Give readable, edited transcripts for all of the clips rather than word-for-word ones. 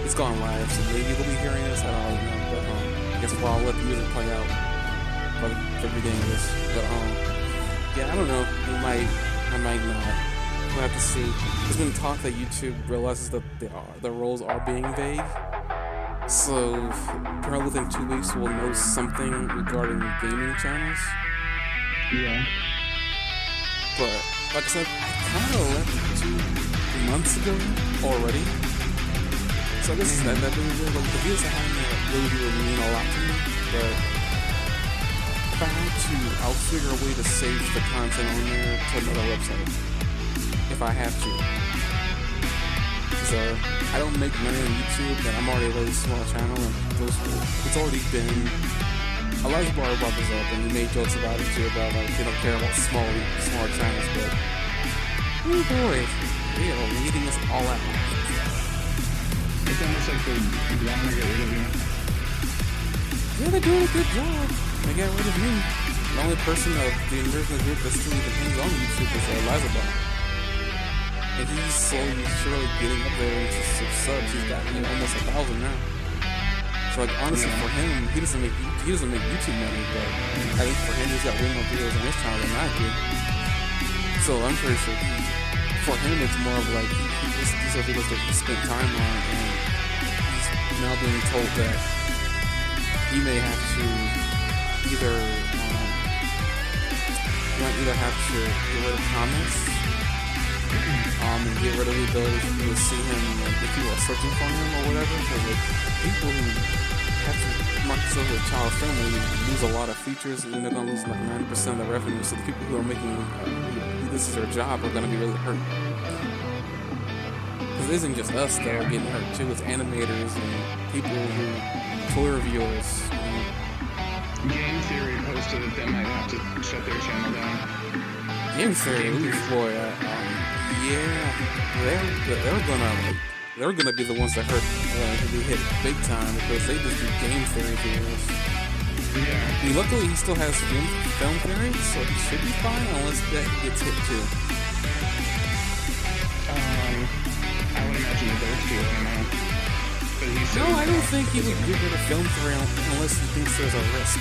it's gone live, so maybe you'll be hearing this. I don't really know, but I guess while I'll let the music play out for the beginning of this. But yeah, I don't know. I might not. We'll have to see. There's been talk that YouTube realizes that the roles are being vague. So probably within 2 weeks we'll know something regarding gaming channels. Yeah. But like I said, I kind of left YouTube months ago already. So I guess that being good, like the videos I have really do mean a lot to me. But if I had to, I'll figure a way to save the content on there to another website. If I have to. So I don't make money on YouTube, but I'm already a really small channel, and it's already been. Elijah Barr brought this up, and he made jokes about it too, about like they don't care about smaller channels, but oh boy, they are leading us all out. It's almost like they want to get rid of you. Yeah, they're doing a good job. They got rid of me. The only person of the original group that still even hangs on YouTube is Elijah Barr. And he's slowly, surely getting up there into some subs. He's got almost 1,000 now. So like honestly, for him, he doesn't make YouTube money, but I think for him, he's got way more videos on his channel than I do. So I'm pretty sure for him, it's more of like these are videos that he spent time on, and he's now being told that he may have to either you might either have to get rid of comments, and get rid of the ability for you to see him like if you are searching for him or whatever. Because like people who have to mark themselves as child friendly lose a lot of features, and they're gonna lose like 90% of the revenue. So the people who are making who this is their job are gonna be really hurt. Because it isn't just us that are getting hurt too. It's animators and people who toy reviewers. Game Theory posted that they might have to shut their channel down. Game Theory, boy, yeah, they're gonna be the ones that hurt, be hit big time because they just do Game Theory videos. Yeah. I mean, luckily he still has film theory, so he should be fine unless that gets hit too. I would imagine that those two, I don't know. But he said No, I don't think he would get rid of film theory unless he thinks there's a risk.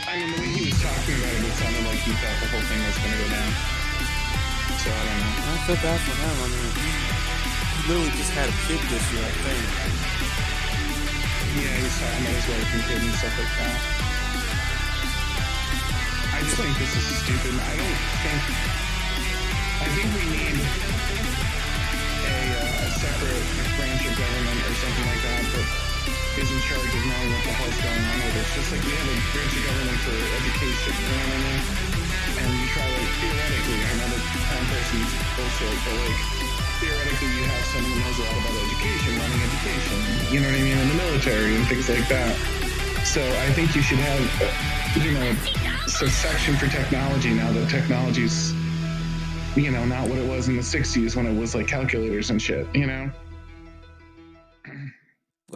I mean, the way he was talking about it sounded like he thought the whole thing was going to go down. So I don't know. I feel bad for him. I mean, he literally just had a kid this year, I think. Yeah, he's talking about his wife and kid and stuff like that. I just think this is stupid. I think we need a separate branch of government or something like that that is in charge of knowing what the hell's going on with this. Just like we have a branch of government for education, you know what I mean? And you try like theoretically, I know that town person's bullshit, but like theoretically you have someone who knows a lot about education, running education, you know what I mean, in the military and things like that. So I think you should have, a section for technology now that technology's, not what it was in the 60s when it was like calculators and shit, I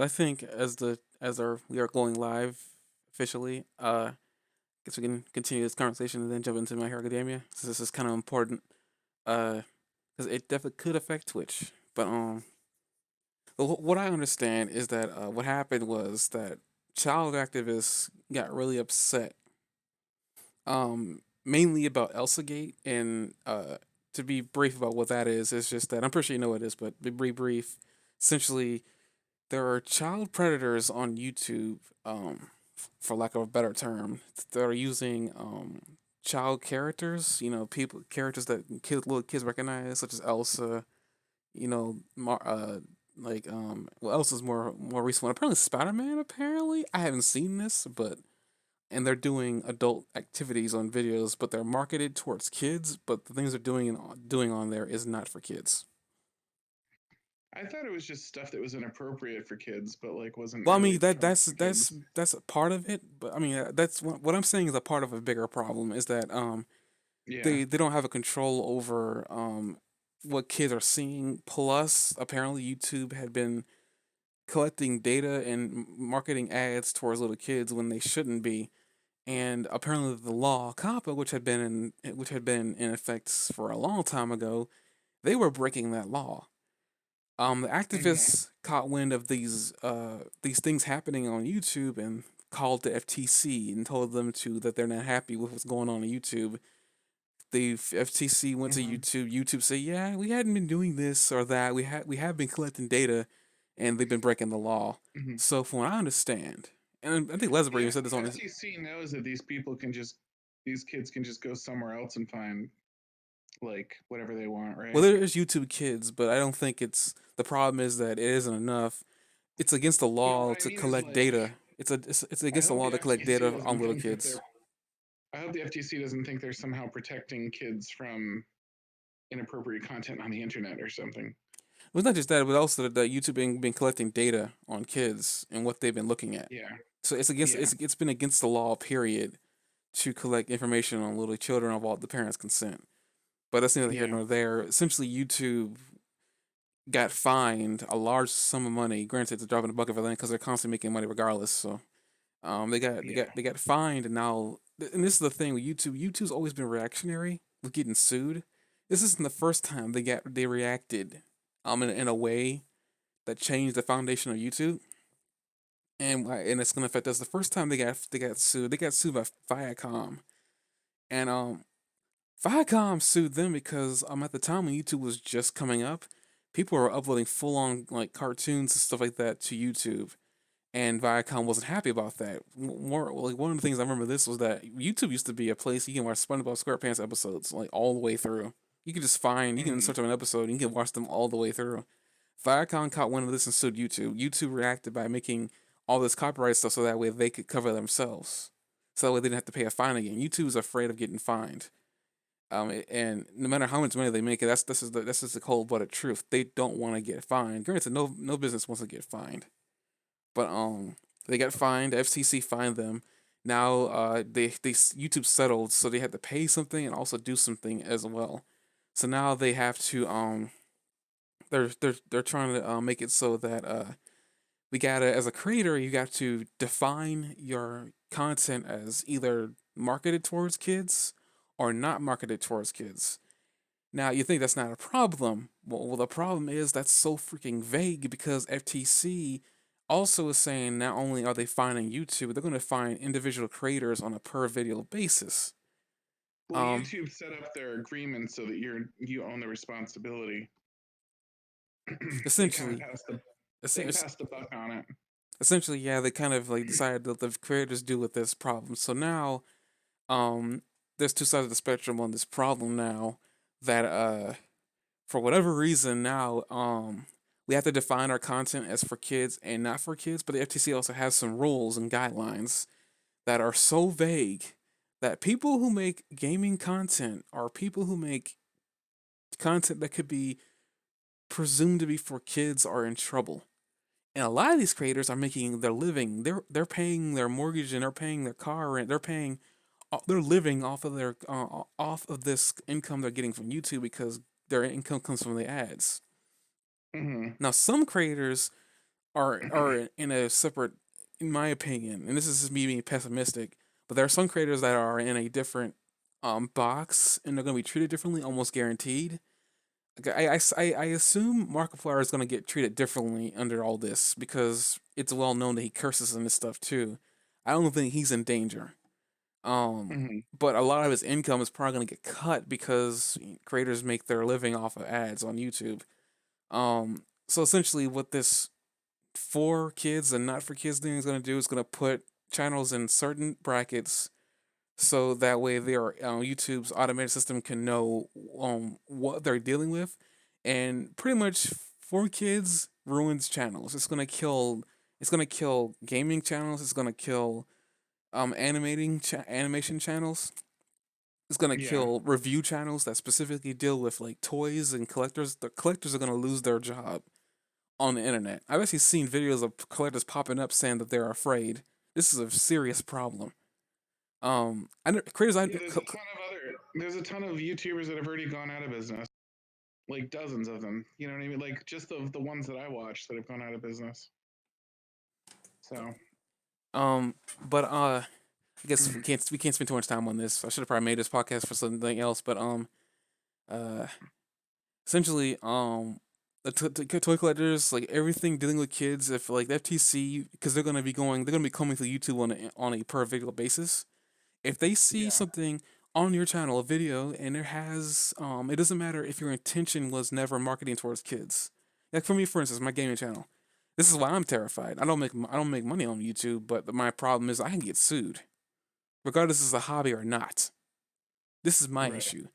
think we are going live officially, guess we can continue this conversation and then jump into My Hero Academia, since this is kind of important, because it definitely could affect Twitch. But what I understand is that what happened was that child activists got really upset, mainly about ElsaGate, and to be brief about what that is, it's just that I'm pretty sure you know what it is, but to be brief, essentially, there are child predators on YouTube, for lack of a better term, that are using child characters, characters that little kids recognize, such as Elsa, Elsa's more recent one. Apparently Spider-Man, apparently. I haven't seen this, and they're doing adult activities on videos, but they're marketed towards kids, but the things they're doing on there is not for kids. I thought it was just stuff that was inappropriate for kids, but like wasn't Well, I really mean that for that's kids. that's that's a part of it, but I mean that's what I'm saying is a part of a bigger problem is that Yeah. they don't have a control over what kids are seeing. Plus, apparently YouTube had been collecting data and marketing ads towards little kids when they shouldn't be. And apparently the law COPPA, which had been in effect for a long time ago, they were breaking that law. The Mm-hmm. activists caught wind of these things happening on YouTube and called the FTC and told them to that they're not happy with what's going on YouTube. The FTC went to Mm-hmm. YouTube. YouTube said, "Yeah, we hadn't been doing this or that. We have been collecting data, and they've been breaking the law." Mm-hmm. So, from what I understand, and I think Lesbury The even said this on his. FTC knows that these kids can just go somewhere else and find like whatever they want, Well, right? there is YouTube Kids, but I don't think it's the problem is that it isn't enough. It's against the No, law what I to mean is collect like, data. It's I against the hope law the to collect FTC data on doesn't little think that kids. they're. I hope the FTC doesn't think they're somehow protecting kids from inappropriate content on the internet or something. Well, it's not just that, but also that YouTube been collecting data on kids and what they've been looking at. Yeah, So it's against yeah, it's been against the law, period, to collect information on little children without the parents' consent. But that's neither here yeah. nor there. Essentially, YouTube got fined a large sum of money. Granted, it's a drop in the bucket for them because they're constantly making money regardless. So Yeah. they got fined, and now and this is the thing with YouTube. YouTube's always been reactionary with getting sued. This isn't the first time they reacted in a way that changed the foundation of YouTube, and it's gonna affect us. The first time they got sued by Viacom, and Viacom sued them because at the time when YouTube was just coming up, people were uploading full on like cartoons and stuff like that to YouTube, and Viacom wasn't happy about that. More like one of the things I remember this was that YouTube used to be a place you can watch SpongeBob SquarePants episodes like all the way through. You can Mm-hmm. search on an episode and you can watch them all the way through. Viacom caught one of this and sued YouTube. YouTube reacted by making all this copyright stuff so that way they could cover themselves. So that way they didn't have to pay a fine again. YouTube's afraid of getting fined. And no matter how much money they make, this is the cold blooded truth. They don't want to get fined. Granted, no business wants to get fined, but they got fined. The FCC fined them. Now they YouTube settled, so they had to pay something and also do something as well. So now they have to they're trying to make it so that we gotta as a creator you got to define your content as either marketed towards kids or not marketed towards kids. Now you think that's not a problem. Well, the problem is that's so freaking vague because FTC also is saying not only are they fining YouTube, they're going to fine individual creators on a per video basis. Well, Um, YouTube set up their agreement so that you own the responsibility. they kind of essentially, passed the they es- passed the buck on it. essentially, yeah, they kind of like decided that the creators deal with this problem. So now, um, there's two sides of the spectrum on this problem now. That for whatever reason now, we have to define our content as for kids and not for kids. But the FTC also has some rules and guidelines that are so vague that people who make gaming content or people who make content that could be presumed to be for kids are in trouble. And a lot of these creators are making their living. They're paying their mortgage and they're paying their car rent. They're living off of this income they're getting from YouTube because their income comes from the ads. Mm-hmm. Now, some creators are in a separate, in my opinion, and this is just me being pessimistic, but there are some creators that are in a different box and they're going to be treated differently, almost guaranteed. I assume Markiplier is going to get treated differently under all this because it's well known that he curses and this stuff too. I don't think he's in danger. Um, Mm-hmm. but a lot of his income is probably going to get cut because creators make their living off of ads on YouTube. So essentially, what this for kids and not for kids thing is going to do is going to put channels in certain brackets so that way their YouTube's automated system can know what they're dealing with, and pretty much for kids ruins channels. It's gonna kill gaming channels. It's gonna kill animation channels. It's gonna Yeah. kill review channels that specifically deal with like toys and collectors. The collectors are gonna lose their job on the internet. I've actually seen videos of collectors popping up saying that they're afraid. This is a serious problem. I know creators. Yeah, there's a ton of YouTubers that have already gone out of business. Like dozens of them. You know what I mean? Like just the ones that I watched that have gone out of business. So Um, but I guess we can't spend too much time on this. I should have probably made this podcast for something else. But uh, essentially the toy collectors, like everything dealing with kids, if like the FTC, because they're gonna be coming to YouTube on a per video basis. If they see Yeah. something on your channel, a video, and it has, it doesn't matter if your intention was never marketing towards kids. Like for me, for instance, my gaming channel. This is why I'm terrified. I don't make money on YouTube, but my problem is I can get sued, regardless if it's a hobby or not. This is my Right. issue.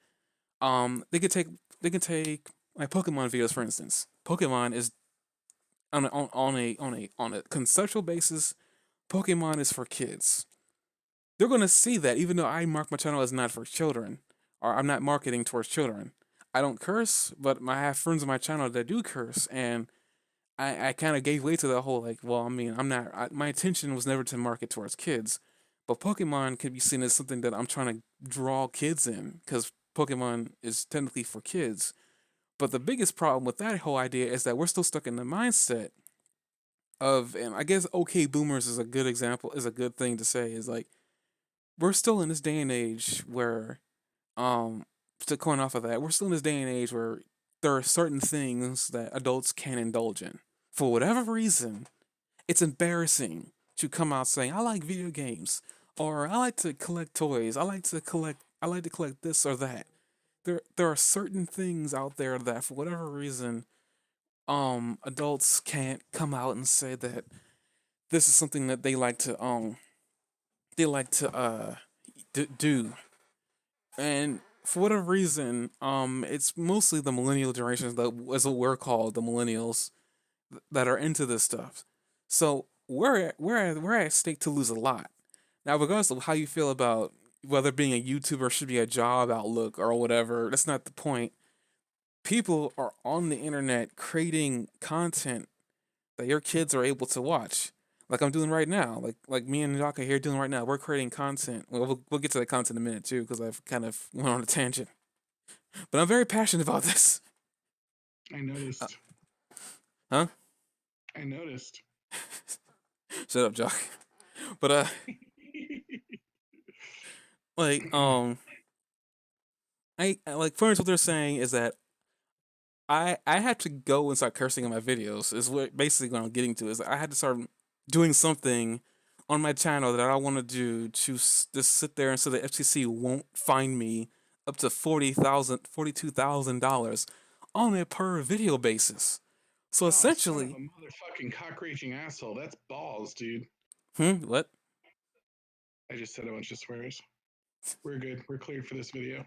They could take my Pokemon videos for instance. Pokemon is on a conceptual basis. Pokemon is for kids. They're gonna see that even though I mark my channel as not for children, or I'm not marketing towards children. I don't curse, but I have friends on my channel that do curse, and I kind of gave way to the whole like, well, I mean, I'm not. My intention was never to market towards kids, but Pokemon can be seen as something that I'm trying to draw kids in because Pokemon is technically for kids. But the biggest problem with that whole idea is that we're still stuck in the mindset of, and I guess okay, boomers is a good example, is a good thing to say, is like we're still in this day and age where, um, to coin off of that, we're still in this day and age where there are certain things that adults can indulge in. For whatever reason, it's embarrassing to come out saying, I like video games, or I like to collect toys, I like to collect this or that. There are certain things out there that for whatever reason, adults can't come out and say that this is something that they like to do. And for whatever reason, it's mostly the millennial generations that is what we're called, the millennials, that are into this stuff. So we're at stake to lose a lot. Now, regardless of how you feel about whether being a YouTuber should be a job outlook or whatever, that's not the point. People are on the internet creating content that your kids are able to watch. Like I'm doing right now, like me and Jaka here doing right now. We're creating content. We'll get to that content in a minute too, because I've kind of went on a tangent. But I'm very passionate about this. I Uh, noticed. huh? I noticed. Shut up, Jock. But like like for instance, what they're saying is that I had to go and start cursing in my videos. Is what basically what I'm getting to is I had to start doing something on my channel that I want to do to just sit there and so the FCC won't fine me up to $42,000 on a per video basis. So Oh, son of essentially, a motherfucking cockroaching asshole. That's balls, dude. what? I just said a bunch of swears. We're good. We're cleared for this video.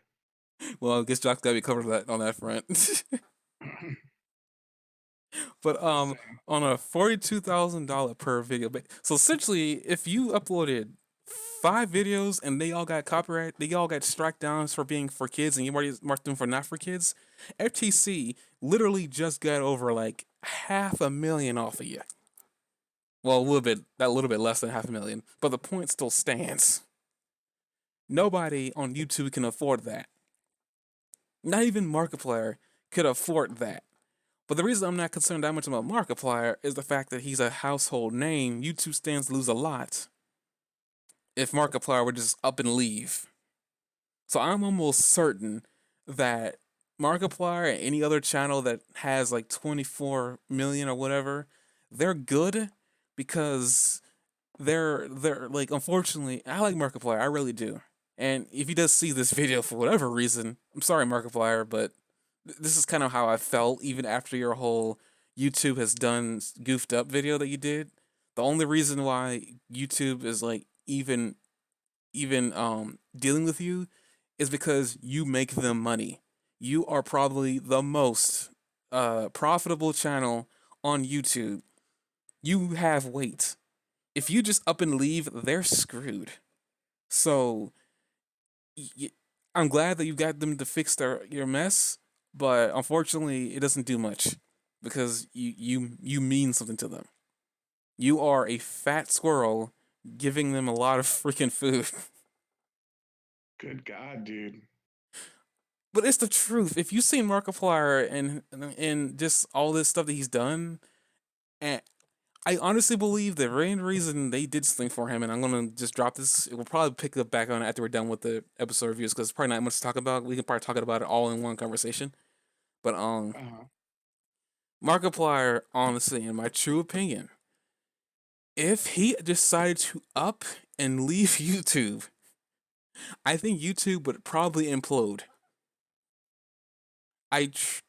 Well, I guess Jock's gotta be covered for that on that front. But Just saying. on a $42,000 per video. So essentially, if you uploaded 5 videos and they all got copyright, they all got struck down for being for kids, and you already marked them for not for kids. FTC literally just got over like 500,000 off of you. Well, a little bit less than 500,000, but the point still stands. Nobody on YouTube can afford that. Not even Markiplier could afford that. But the reason I'm not concerned that much about Markiplier is the fact that he's a household name. YouTube stands to lose a lot if Markiplier would just up and leave. So I'm almost certain that Markiplier and any other channel that has like 24 million or whatever, they're good because they're like, unfortunately, I like Markiplier, I really do. And if he does see this video for whatever reason, I'm sorry Markiplier, but this is kind of how I felt even after your whole YouTube has done goofed up video that you did. The only reason why YouTube is like even dealing with you is because you make them money. You are probably the most profitable channel on YouTube. You have weight. If you just up and leave, they're screwed. So y- I'm glad that you got them to fix your mess, but unfortunately, it doesn't do much because you mean something to them. You are a fat squirrel giving them a lot of freaking food. Good God, dude. But it's the truth. If you see Markiplier and just all this stuff that he's done, and I honestly believe the main reason they did something for him, and I'm gonna just drop this. It will probably pick up back on after we're done with the episode reviews because it's probably not much to talk about. We can probably talk about it all in one conversation. But Uh-huh. Markiplier, honestly, in my true opinion, if he decided to up and leave YouTube, I think YouTube would probably implode.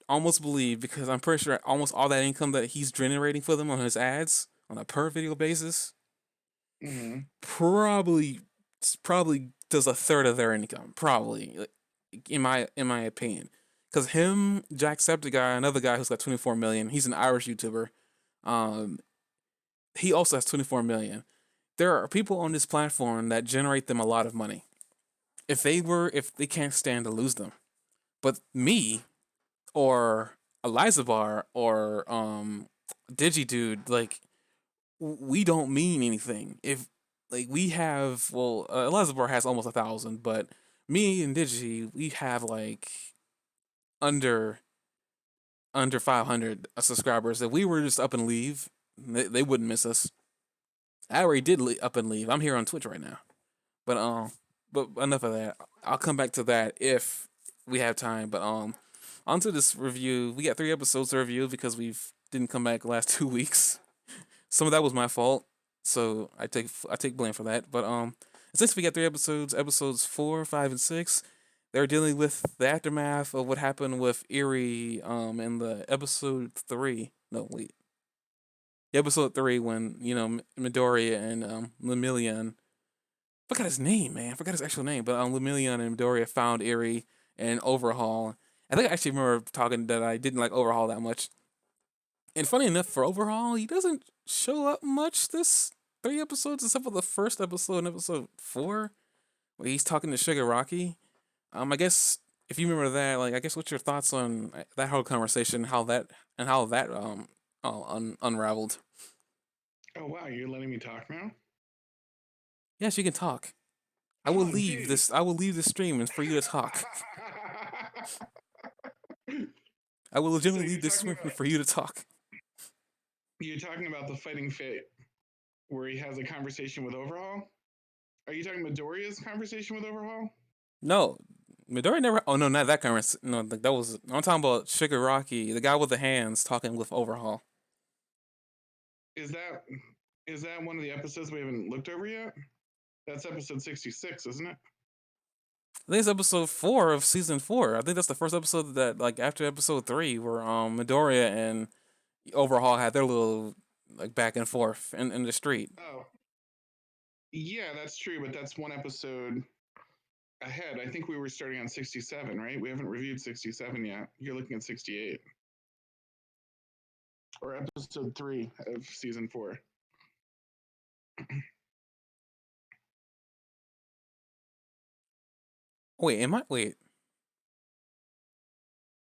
Almost believe, because I'm pretty sure almost all that income that he's generating for them on his ads on a per video basis Mm-hmm. probably does a third of their income. Probably, like, in my opinion, because him, Jacksepticeye, another guy who's got 24 million. He's an Irish YouTuber. Um, he also has 24 million. There are people on this platform that generate them a lot of money. If they can't stand to lose them, but me or Eliza Bar or DigiDude, like, we don't mean anything. If, like, we have, well, Eliza Bar has almost 1,000, but me and Digi, we have like under 500 subscribers. If we were just up and leave, they wouldn't miss us. I already did up and leave. I'm here on Twitch right now. But enough of that. I'll come back to that if we have time. But onto this review. We got 3 episodes to review because we didn't come back the last 2 weeks. Some of that was my fault, so I take blame for that. But since we got 3 episodes, episodes 4, 5, and 6, they're dealing with the aftermath of what happened with Erie in the episode 3. No, wait. Episode 3, when, Midoriya and Lemillion, forgot his name, man. I forgot his actual name. But Lemillion and Midoriya found Erie and Overhaul. I think I actually remember talking that I didn't like Overhaul that much. And funny enough, for Overhaul, he doesn't show up much this 3 episodes, except for the first episode in episode 4, where he's talking to Shigaraki. I guess if you remember that, like, I guess what's your thoughts on that whole conversation, how that unraveled? Oh wow, you're letting me talk now? Yes, you can talk. I will Oh, leave dude. this. I will leave the stream and for you to talk. I will legitimately leave this stream for you to talk. You're talking about the fighting fit where he has a conversation with Overhaul? Are you talking Midoriya's conversation with Overhaul? No, Midori never. Oh no, not that conversation. No, that was. I'm talking about Shigaraki, the guy with the hands, talking with Overhaul. Is that one of the episodes we haven't looked over yet? That's episode 66, isn't it? I think it's episode 4 of season 4. I think that's the first episode that, like, after episode 3, where Midoriya and Overhaul had their little, like, back and forth in the street. Oh. Yeah, that's true, but that's one episode ahead. I think we were starting on 67, right? We haven't reviewed 67 yet. You're looking at 68. Or episode 3 of season 4. Wait, am I? Wait.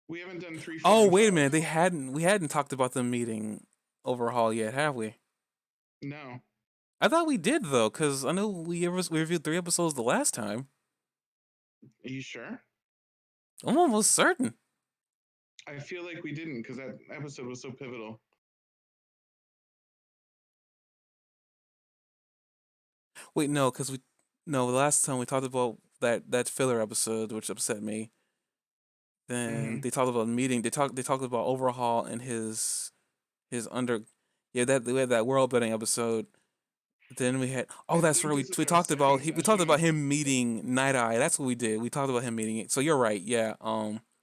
We haven't done 3, 4, Oh, and wait a 5. minute. We hadn't talked about them meeting Overhaul yet, have we? No. I thought we did, though, because I know we reviewed 3 episodes the last time. Are you sure? I'm almost certain. I feel like we didn't because that episode was so pivotal. Wait, no, the last time we talked about that filler episode, which upset me. Then they talked about meeting. They talked about Overhaul and his under. Yeah, we had that world building episode. Then we had. Oh, that's right. We talked about him meeting Night Eye. That's what we did. We talked about him meeting it. So you're right. Yeah.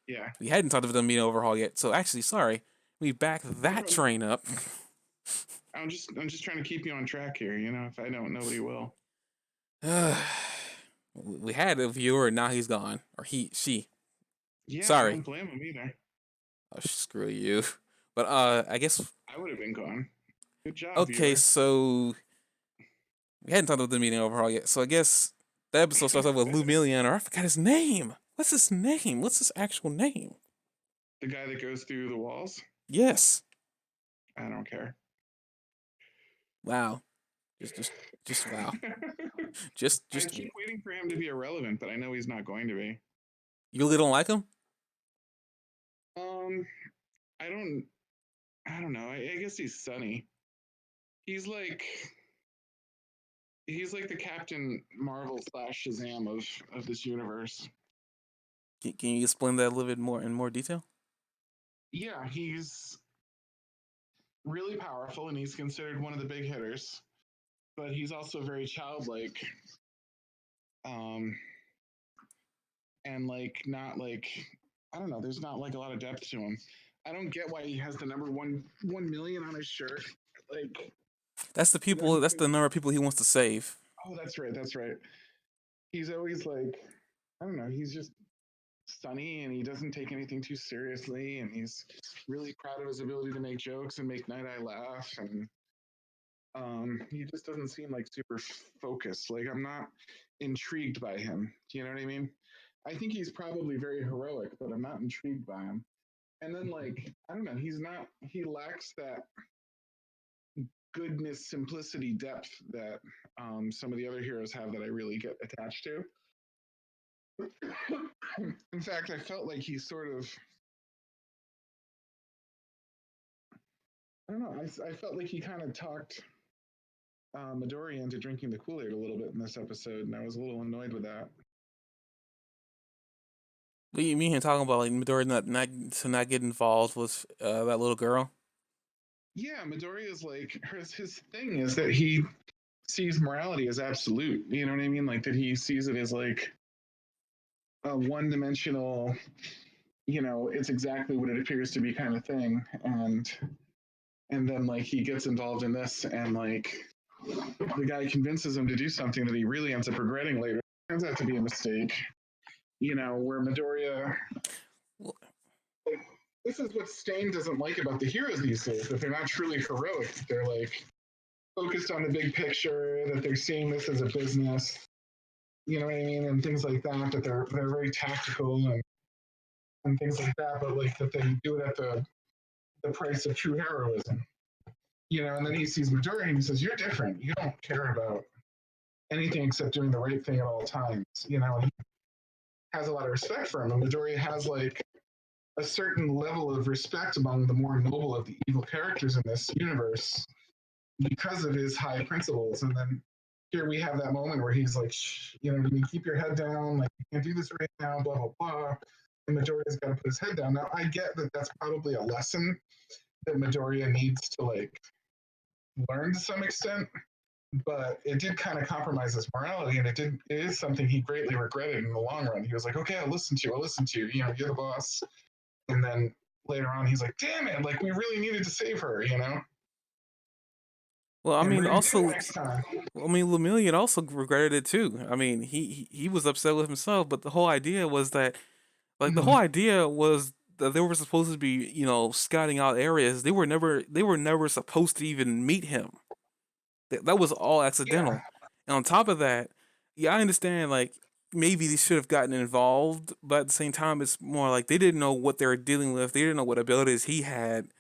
Yeah. We hadn't talked about them meeting Overhaul yet. So actually, sorry, we backed that train up. I'm just trying to keep you on track here. You know, if I don't, nobody will. We had a viewer, and now he's gone, or she. Yeah, Sorry. I don't blame him either. Oh, screw you. But I guess I would have been gone. Good job. okay. Viewer. So we hadn't talked about the meeting Overhaul yet. So I guess the episode starts off with Lumillion, or I forgot his name. What's his name? What's his actual name? The guy that goes through the walls. Yes. I don't care. Wow. Just wow. just I keep waiting for him to be irrelevant, but I know he's not going to be. You really don't like him? I don't know. I guess he's Sunny. He's like the Captain Marvel / Shazam of this universe. Can you explain that a little bit more in more detail? Yeah, he's really powerful, and he's considered one of the big hitters. But he's also very childlike, um, and like not like I don't know. There's not like a lot of depth to him. I don't get why he has the number 1 million on his shirt. Like, That's the you know, people. That's the number of people he wants to save. oh, that's right, that's right. He's always like, I don't know. He's just sunny, and he doesn't take anything too seriously, and he's really proud of his ability to make jokes and make Night Eye laugh, and he just doesn't seem like super focused. Like, I'm not intrigued by him. Do you know what I mean? I think he's probably very heroic, but I'm not intrigued by him. And then, like, I don't know, he lacks that goodness, simplicity, depth that some of the other heroes have that I really get attached to. In fact, I felt like he sort of, I don't know, I felt like he kind of talked Midori into drinking the Kool Aid a little bit in this episode, and I was a little annoyed with that. What you mean talking about like Midori not get involved with that little girl? Yeah, Midori is like his thing is that he sees morality as absolute. You know what I mean? Like that he sees it as like a one-dimensional, it's exactly what it appears to be kind of thing. And then like he gets involved in this, and like the guy convinces him to do something that he really ends up regretting later. It turns out to be a mistake. Where Midoriya, Well, like, this is what Stain doesn't like about the heroes these days, that they're not truly heroic. They're like focused on the big picture, that they're seeing this as a business, you know what I mean, and things like that, that they're very tactical and things like that, but like that they do it at the price of true heroism. And then he sees Midori and he says, "You're different. You don't care about anything except doing the right thing at all times." And he has a lot of respect for him. And Midori has like a certain level of respect among the more noble of the evil characters in this universe because of his high principles. And then here we have that moment where he's like, "Shh, keep your head down. Like, you can't do this right now, blah, blah, blah." And Midoriya's got to put his head down. Now, I get that that's probably a lesson that Midoriya needs to, like, learn to some extent, but it did kind of compromise his morality, and it is something he greatly regretted in the long run. He was like, "Okay, I'll listen to you. You're the boss." And then later on, he's like, "Damn it, like, we really needed to save her. well, I And we're mean, going to do it also, next time." I mean, Lemillion also regretted it too. I mean, he was upset with himself, but the whole idea was that, like, the whole Mhm. idea was that they were supposed to be, scouting out areas. They were never supposed to even meet him. That was all Yeah, accidental. And on top of that, yeah, I understand like maybe they should have gotten involved, but at the same time, it's more like they didn't know what they were dealing with. They didn't know what abilities he had.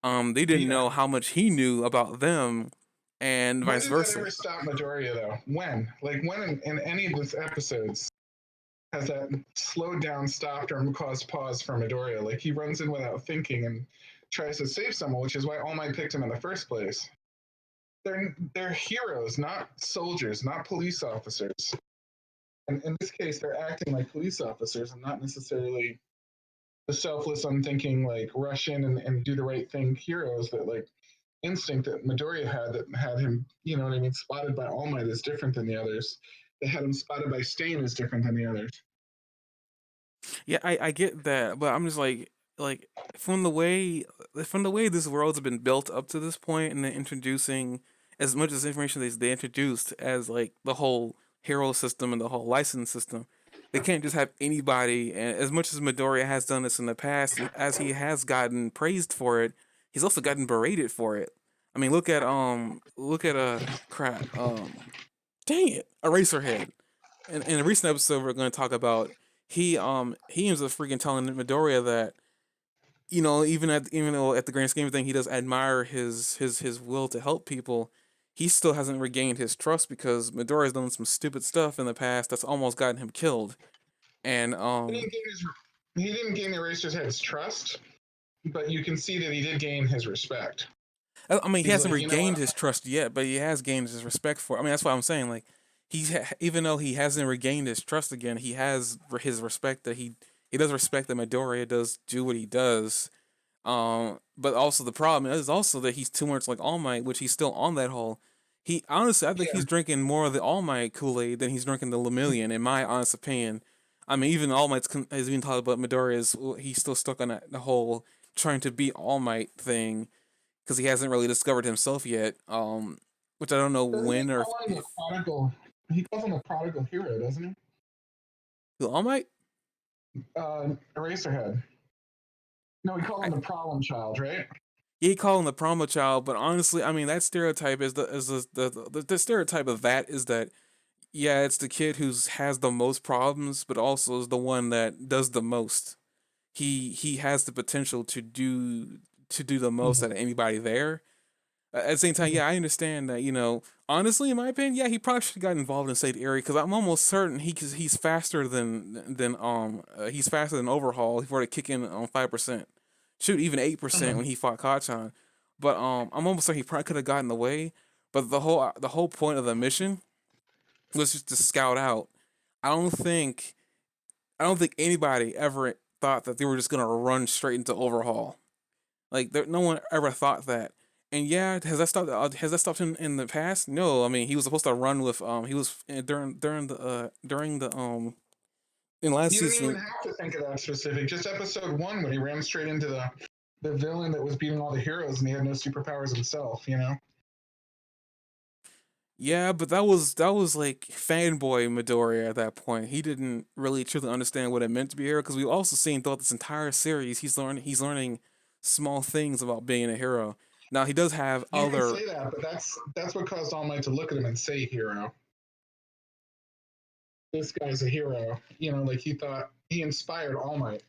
They didn't yeah. know how much he knew about them, and When vice did that versa. ever stop Midoriya, though? When? Like, when in any of these episodes has that slowed down, stopped, or caused pause for Midoriya? Like, he runs in without thinking and tries to save someone, which is why All Might picked him in the first place. They're heroes, not soldiers, not police officers. And in this case, they're acting like police officers and not necessarily the selfless, unthinking, like, rush in and do the right thing heroes that, like, instinct that Midoriya had that had him, you know what I mean, spotted by All Might is different than the others. That had him spotted by Stain is different than the others. Yeah, I get that, but I'm just like from the way this world's been built up to this point, and then introducing as much as information they introduced as like the whole hero system and the whole license system. They can't just have anybody. And as much as Midoriya has done this in the past, as he has gotten praised for it, he's also gotten berated for it. I mean, look at crap dang it, Eraserhead. In a recent episode we're going to talk about, he ends up freaking telling Midoriya that, even though at the grand scheme of things he does admire his will to help people, he still hasn't regained his trust because Midoriya's done some stupid stuff in the past that's almost gotten him killed. And He didn't gain his, he didn't gain Eraserhead's trust, but you can see that he did gain his respect. I mean, he He's hasn't like, you know regained what? his trust yet, but he has gained his respect for. I mean, that's what I'm saying. Like, even though he hasn't regained his trust again, he has his respect that he does respect that Midoriya does do what he does. But also the problem is also that he's too much like All Might, which he's still on that whole. He honestly, I think Yeah. he's drinking more of the All Might Kool Aid than he's drinking the Lemillion, in my honest opinion. I mean, even All Might's has been talked about Midoriya is he's still stuck on the whole trying to be All Might thing because he hasn't really discovered himself yet. Which I don't know Doesn't he when or call him the if prodigal? He calls him the prodigal hero, doesn't he? who, All Might. Eraserhead. No, he called I, him the problem child, right? yeah, he call him the promo child, but honestly, I mean that stereotype is the stereotype of that is that yeah, it's the kid who's has the most problems, but also is the one that does the most. He has the potential to do the most out of anybody there. At the same time, yeah, I understand that. Honestly, in my opinion, yeah, he probably should have got involved in Saint Area because I'm almost certain he's faster than he's faster than Overhaul. He already kick in on 5%, shoot even 8% when he fought Kachan. But I'm almost certain he probably could have gotten the way. But the whole point of the mission was just to scout out. I don't think I don't think anybody ever thought that they were just gonna run straight into Overhaul. Like no one ever thought that. And yeah, has that stopped him in the past? No, I mean he was supposed to run with he was during the in last You didn't even season. have to think of that specific. Just episode one when he ran straight into the villain that was beating all the heroes and he had no superpowers himself, you know? Yeah, but that was like fanboy Midoriya at that point. He didn't really truly understand what it meant to be a hero because we've also seen throughout this entire series he's learning small things about being a hero. Now he does have You can other say that, but that's what caused All Might to look at him and say hero. This guy's a hero. You know, like he thought he inspired All Might.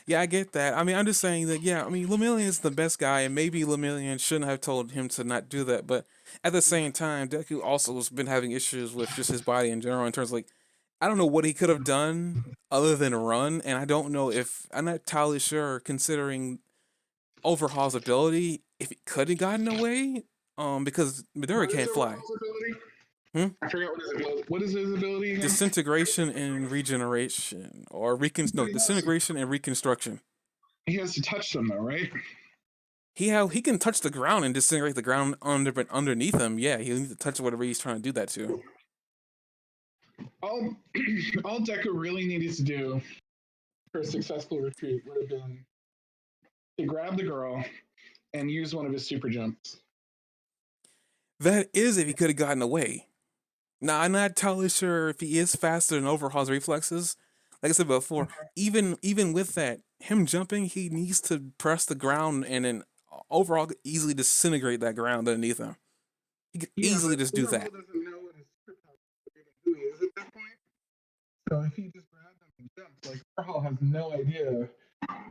Yeah, I get that. I mean, I'm just saying that, yeah, I mean, Lemillion is the best guy, and maybe Lemillion shouldn't have told him to not do that. But at the same time, Deku also has been having issues with just his body in general, in terms of, like, I don't know what he could have done other than run, and I don't know if, I'm not entirely sure, considering Overhaul's ability, if he could have gotten away, because Midori What is can't fly. Overhaul's ability? Hmm? I forgot what his ability. What is his ability again? Disintegration and regeneration, or But disintegration and reconstruction. he has to touch them though, right? He can touch the ground and disintegrate the ground underneath him. Yeah, he needs to touch whatever he's trying to do that to. All all Deku really needed to do for a successful retreat would have been to grab the girl and use one of his super jumps. That is if he could have gotten away. Now I'm not totally sure if he is faster than Overhaul's reflexes. Like I said before, even with that, him jumping, he needs to press the ground and then Overhaul could easily disintegrate that ground underneath him. He could Yeah, easily but just do Overhaul that. doesn't know what his superpower is, or even who he is at that point. So if he just grabs them and jumps, like Overhaul has no idea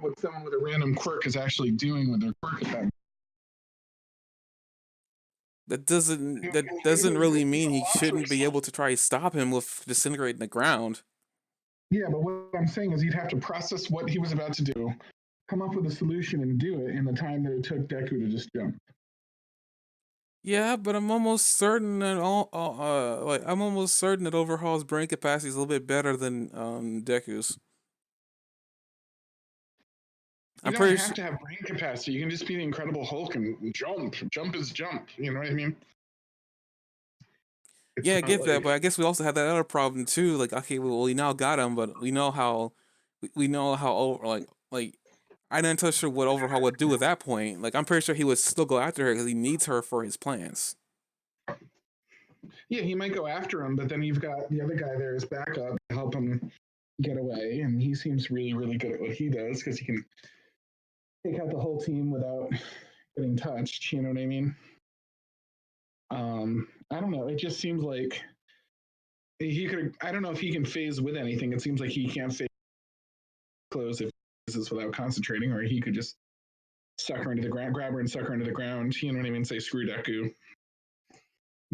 what someone with a random quirk is actually doing with their quirk at that. That doesn't really mean he shouldn't be able to try to stop him with disintegrating the ground. Yeah, but what I'm saying is he'd have to process what he was about to do, come up with a solution, and do it in the time that it took Deku to just jump. Yeah, but I'm almost certain that I'm almost certain that Overhaul's brain capacity is a little bit better than Deku's. You I'm don't pretty have sure. to have brain capacity. You can just be the Incredible Hulk and jump. Jump is jump. You know what I mean? It's Yeah, I not get that, like but I guess we also have that other problem too. Like, okay, well, we now got him, but we know how like I'm not entirely sure what Overhaul would do at that point. Like, I'm pretty sure he would still go after her because he needs her for his plans. yeah, he might go after him, but then you've got the other guy there as backup to help him get away, and he seems really, really good at what he does because he can take out the whole team without getting touched. You know what I mean? I don't know. It just seems like he could. I don't know if he can phase with anything. It seems like he can't phase close if he phases without concentrating, or he could just suck her into the ground, grab her and suck her into the ground. You know what I mean? Say screw Deku.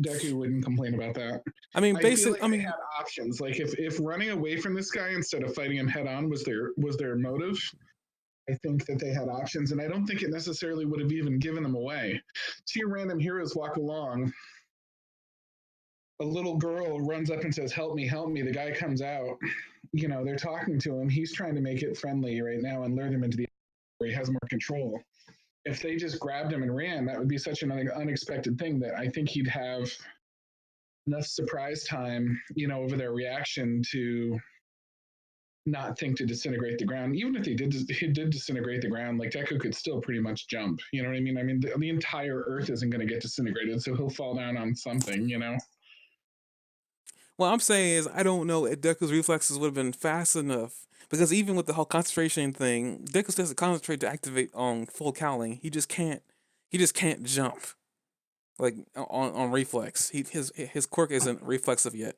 Deku wouldn't complain about that. I mean, I feel basic. like I they mean, had options. Like if running away from this guy instead of fighting him head on was their motive, I think that they had options, and I don't think it necessarily would have even given them away. Two random heroes walk along. A little girl runs up and says, "Help me, help me." The guy comes out, they're talking to him. He's trying to make it friendly right now and lure them into the where he has more control. If they just grabbed him and ran, that would be such an unexpected thing that I think he'd have enough surprise time, over their reaction to not think to disintegrate the ground. Even if he did disintegrate the ground, like Deku could still pretty much jump. You know what I mean? I mean, the entire Earth isn't going to get disintegrated, so he'll fall down on something. What I'm saying is, I don't know if Deku's reflexes would have been fast enough. Because even with the whole concentration thing, Deku still has to concentrate to activate on full cowling. He just can't. He just can't jump like on reflex. His quirk isn't reflexive yet.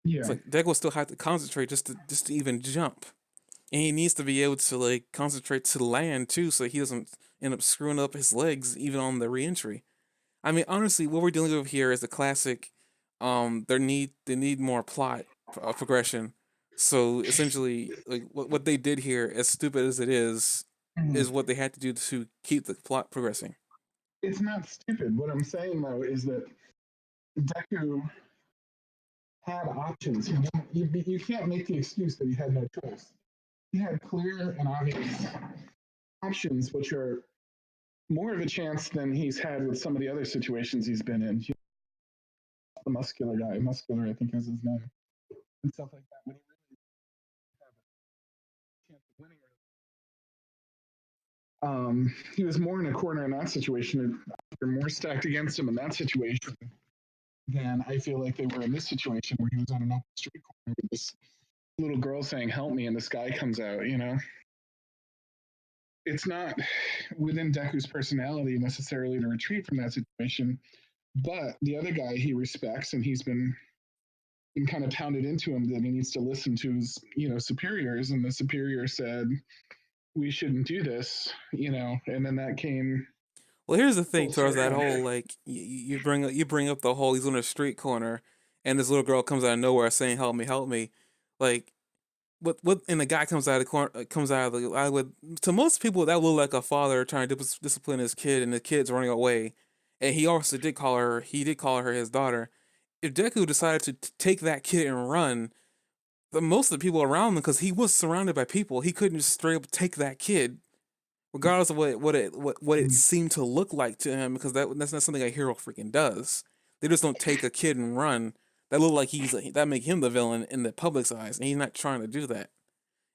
It's Yeah. like Deku will still have to concentrate just to even jump, and he needs to be able to like concentrate to land too, so he doesn't end up screwing up his legs even on the reentry. I mean, honestly, what we're dealing with here is the classic. They need more plot progression. So essentially, like what they did here, as stupid as it is Mhm. what they had to do to keep the plot progressing. It's not stupid. What I'm saying though is that Deku had options. You can't make the excuse that he had no choice. He had clear and obvious options, which are more of a chance than he's had with some of the other situations he's been in. The muscular guy, muscular, I think is his name, and stuff like that. When he really had a chance of winning, he was more in a corner in that situation. They're more stacked against him in that situation than I feel like they were in this situation where he was on an open street corner with this little girl saying "Help me," and this guy comes out. It's not within Deku's personality necessarily to retreat from that situation, but the other guy he respects, and he's been kind of pounded into him that he needs to listen to his superiors, and the superior said we shouldn't do this, and then that came Well, here's the thing full towards that circle. whole like you bring up the whole he's on a street corner, and this little girl comes out of nowhere saying help me," like what and the guy comes out of the corner comes out of the I would to most people that look like a father trying to discipline his kid, and the kid's running away, and he did call her his daughter. If Deku decided to take that kid and run, the most of the people around him, because he was surrounded by people, he couldn't just straight up take that kid, regardless of what it seemed to look like to him, because that's not something a hero freaking does. They just don't take a kid and run. That look like that make him the villain in the public's eyes, and he's not trying to do that.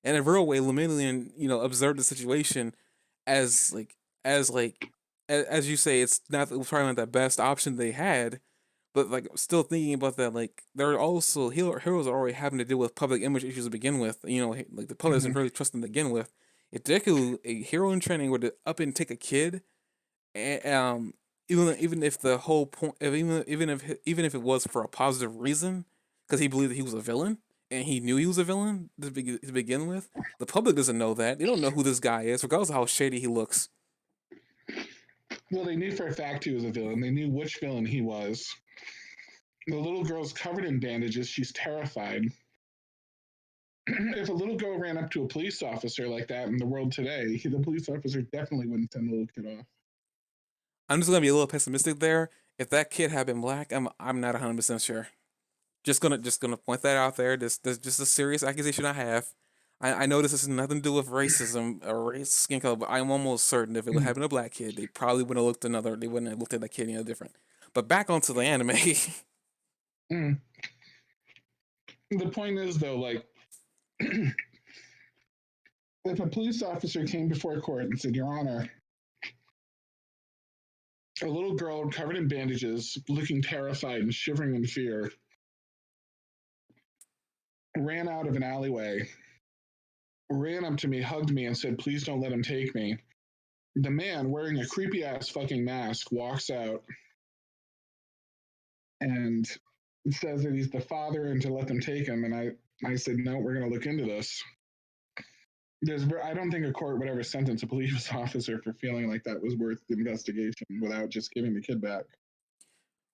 And in a real way, Luminian, observed the situation as like as you say, it's not probably not the best option they had, but like still thinking about that, like there are also heroes are already having to deal with public image issues to begin with. Like the public doesn't Mhm. really trust them to begin with. If Deku, a hero in training, were to up and take a kid, and, even if the whole point, even if it was for a positive reason, because he believed that he was a villain and he knew he was a villain to begin with, the public doesn't know that. They don't know who this guy is, regardless of how shady he looks. Well, they knew for a fact he was a villain. They knew which villain he was. The little girl's covered in bandages. She's terrified. If a little girl ran up to a police officer like that in the world today, the police officer definitely wouldn't send the little kid off. I'm just gonna be a little pessimistic there. If that kid had been black, I'm not 100% sure. Just gonna point that out there. This just a serious accusation I have. I know this has nothing to do with racism or race skin color, but I'm almost certain if it would have been a black kid, they probably wouldn't have looked another. They wouldn't have looked at that kid any different. But back onto the anime. Mm. The point is, though, like, if a police officer came before court and said, Your Honor, a little girl covered in bandages, looking terrified and shivering in fear, ran out of an alleyway, ran up to me, hugged me, and said, Please don't let him take me. The man wearing a creepy ass fucking mask walks out and says that he's the father and to let them take him. And I said, No, we're going to look into this. I don't think a court would ever sentence a police officer for feeling like that was worth the investigation without just giving the kid back.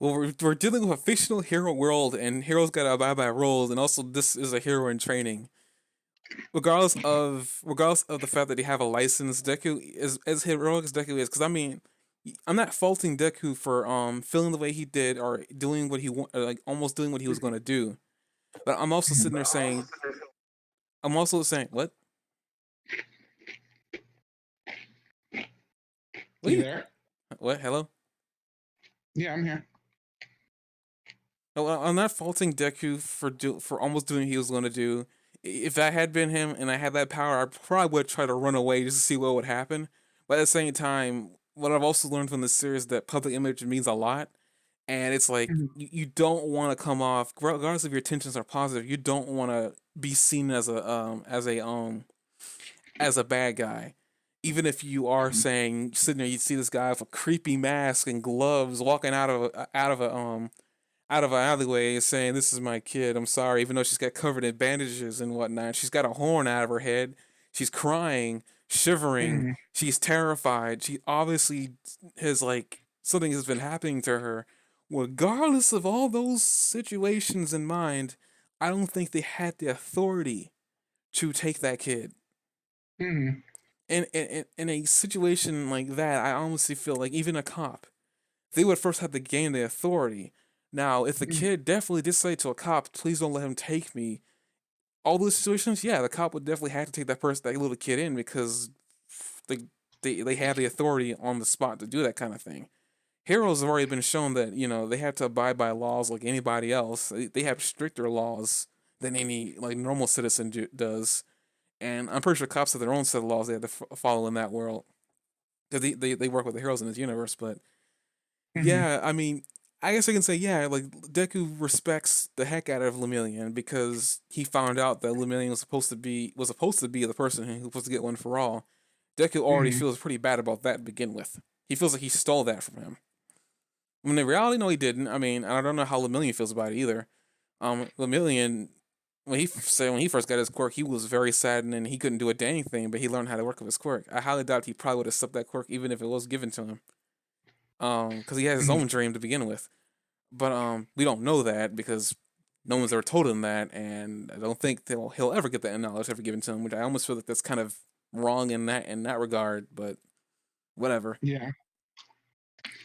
Well, we're dealing with a fictional hero world, and heroes gotta abide by rules, and also this is a hero in training. Regardless of the fact that they have a license, Deku is as heroic as Deku is. Because I mean, I'm not faulting Deku for feeling the way he did or doing what he like almost doing what he was going to do. But I'm also sitting there saying I'm also saying what? What? You there? What? Hello? Yeah, I'm here. No, I'm not faulting Deku for almost doing what he was going to do. If I had been him and I had that power, I probably would try to run away just to see what would happen. But at the same time, what I've also learned from this series is that public image means a lot, and it's like Mhm. you don't want to come off, regardless if your intentions are positive, you don't want to be seen as a bad guy. Even if you are saying sitting there, you see this guy with a creepy mask and gloves walking out of an alleyway saying, "This is my kid. I'm sorry." Even though she's got covered in bandages and whatnot, she's got a horn out of her head. She's crying, shivering. Mhm. She's terrified. She obviously has like something has been happening to her. Regardless of all those situations in mind, I don't think they had the authority to take that kid. Mhm. In a situation like that, I honestly feel like even a cop, they would first have to gain the authority. Now, if the Mhm. kid definitely did say to a cop, "Please don't let him take me," all those situations, yeah, the cop would definitely have to take that little kid in because they they have the authority on the spot to do that kind of thing. Heroes have already been shown that they have to abide by laws like anybody else. They have stricter laws than any like normal citizen does, and I'm pretty sure cops have their own set of laws they have to follow in that world because they work with the heroes in this universe. But Mhm. yeah, I mean, I guess I can say yeah. Like Deku respects the heck out of Lemillion because he found out that Lemillion was supposed to be the person who was supposed to get one for all. Deku already Mhm. feels pretty bad about that to begin with. He feels like he stole that from him. When in reality, no, he didn't. I mean, I don't know how Lemillion feels about it either. Lemillion, when he first got his quirk, he was very saddened and he couldn't do a dang thing, but he learned how to work with his quirk. I highly doubt he probably would have accepted that quirk even if it was given to him. Because he had his Mhm. own dream to begin with. But we don't know that because no one's ever told him that, and I don't think he'll ever get that knowledge ever given to him. Which I almost feel like that's kind of wrong in that regard. But whatever. Yeah.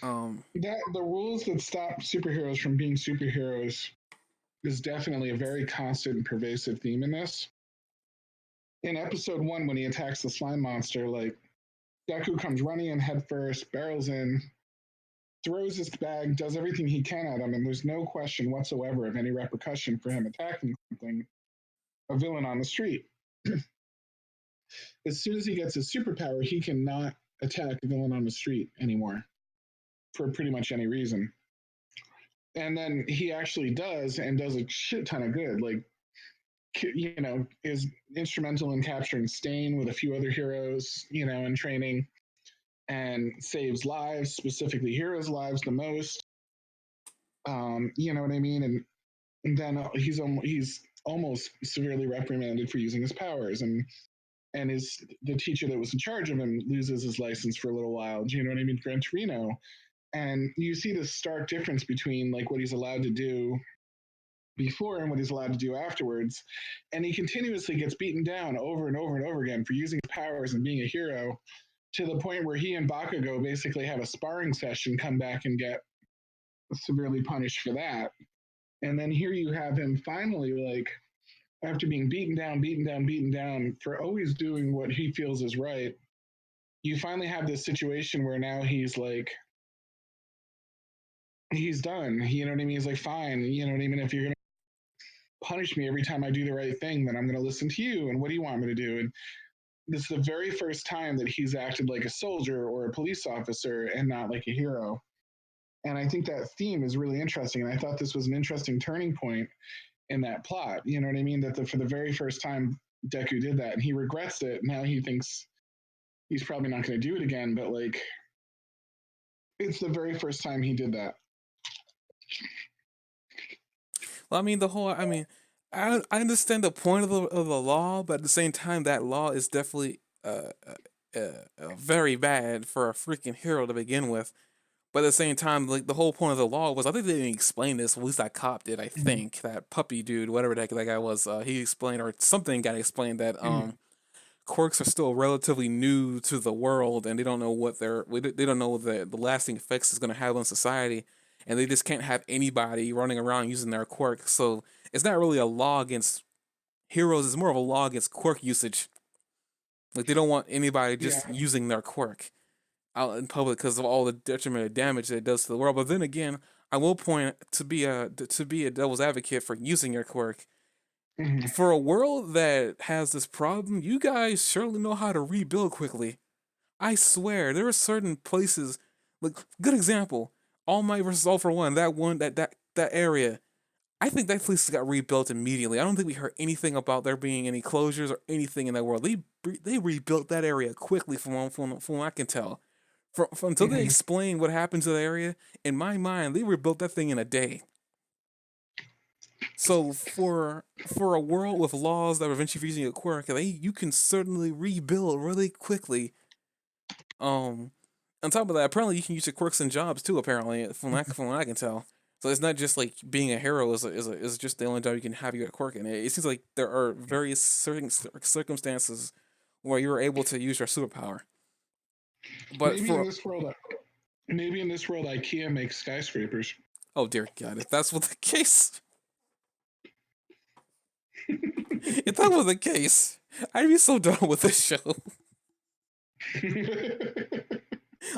Um, That the rules that stop superheroes from being superheroes is definitely a very constant and pervasive theme in this. In episode one, when he attacks the slime monster, like Deku comes running in head first, barrels in, throws his bag, does everything he can at him, and there's no question whatsoever of any repercussion for him attacking something, a villain on the street. As soon as he gets his superpower, he cannot attack a villain on the street anymore for pretty much any reason. And then he actually does and does a shit ton of good. Like, is instrumental in capturing Stain with a few other heroes, in training, and saves lives, specifically heroes' lives, the most. You know what I mean? And then he's almost severely reprimanded for using his powers, and his the teacher that was in charge of him loses his license for a little while. Do you know what I mean? Gran Torino, and you see this stark difference between like what he's allowed to do before and what he's allowed to do afterwards. And he continuously gets beaten down over and over and over again for using his powers and being a hero to the point where he and Bakugo basically have a sparring session, come back and get severely punished for that. And then here you have him finally, like, after being beaten down, beaten down, beaten down for always doing what he feels is right, you finally have this situation where now he's like, he's done. You know what I mean? He's like, fine. You know what I mean? If you're going to punish me every time I do the right thing, then I'm going to listen to you. And what do you want me to do? And this is the very first time that he's acted like a soldier or a police officer and not like a hero. And I think that theme is really interesting. And I thought this was an interesting turning point in that plot. You know what I mean? That for the very first time, Deku did that, and he regrets it. Now he thinks he's probably not going to do it again. But like, it's the very first time he did that. well, I mean, I understand the point of the law, but at the same time, that law is definitely very bad for a freaking hero to begin with. But at the same time, like the whole point of the law was, I think they didn't explain this. At least that cop did. I think that puppy dude, whatever that guy was, he explained or something got explained that quirks are still relatively new to the world, and they don't know they don't know what the lasting effects is going to have on society, and they just can't have anybody running around using their quirk. So it's not really a law against Heroes is more of a law against quirk usage. Like they don't want anybody Yeah. just using their quirk out in public because of all the detrimental damage that it does to the world. But then again, I will point to be a devil's advocate for using your quirk. Mhm. For a world that has this problem, you guys surely know how to rebuild quickly. I swear, there are certain places. Like good example, All Might versus All for One. That area. I think that place got rebuilt immediately. I don't think we heard anything about there being any closures or anything in that world. They rebuilt that area quickly, from what I can tell. Until they Mhm. explain what happened to the area, in my mind, they rebuilt that thing in a day. So for a world with laws that prevent you from using a quirk, you can certainly rebuild really quickly. Um, on top of that, apparently you can use your quirks in jobs too. Apparently, from what I can tell, so it's not just like being a hero is just the only job you can have your quirk in. It seems like there are various certain circumstances where you're able to use your superpower. But Maybe in for this world, IKEA makes skyscrapers. oh dear God, if that's what the case, if that was the case, I'd be so done with this show.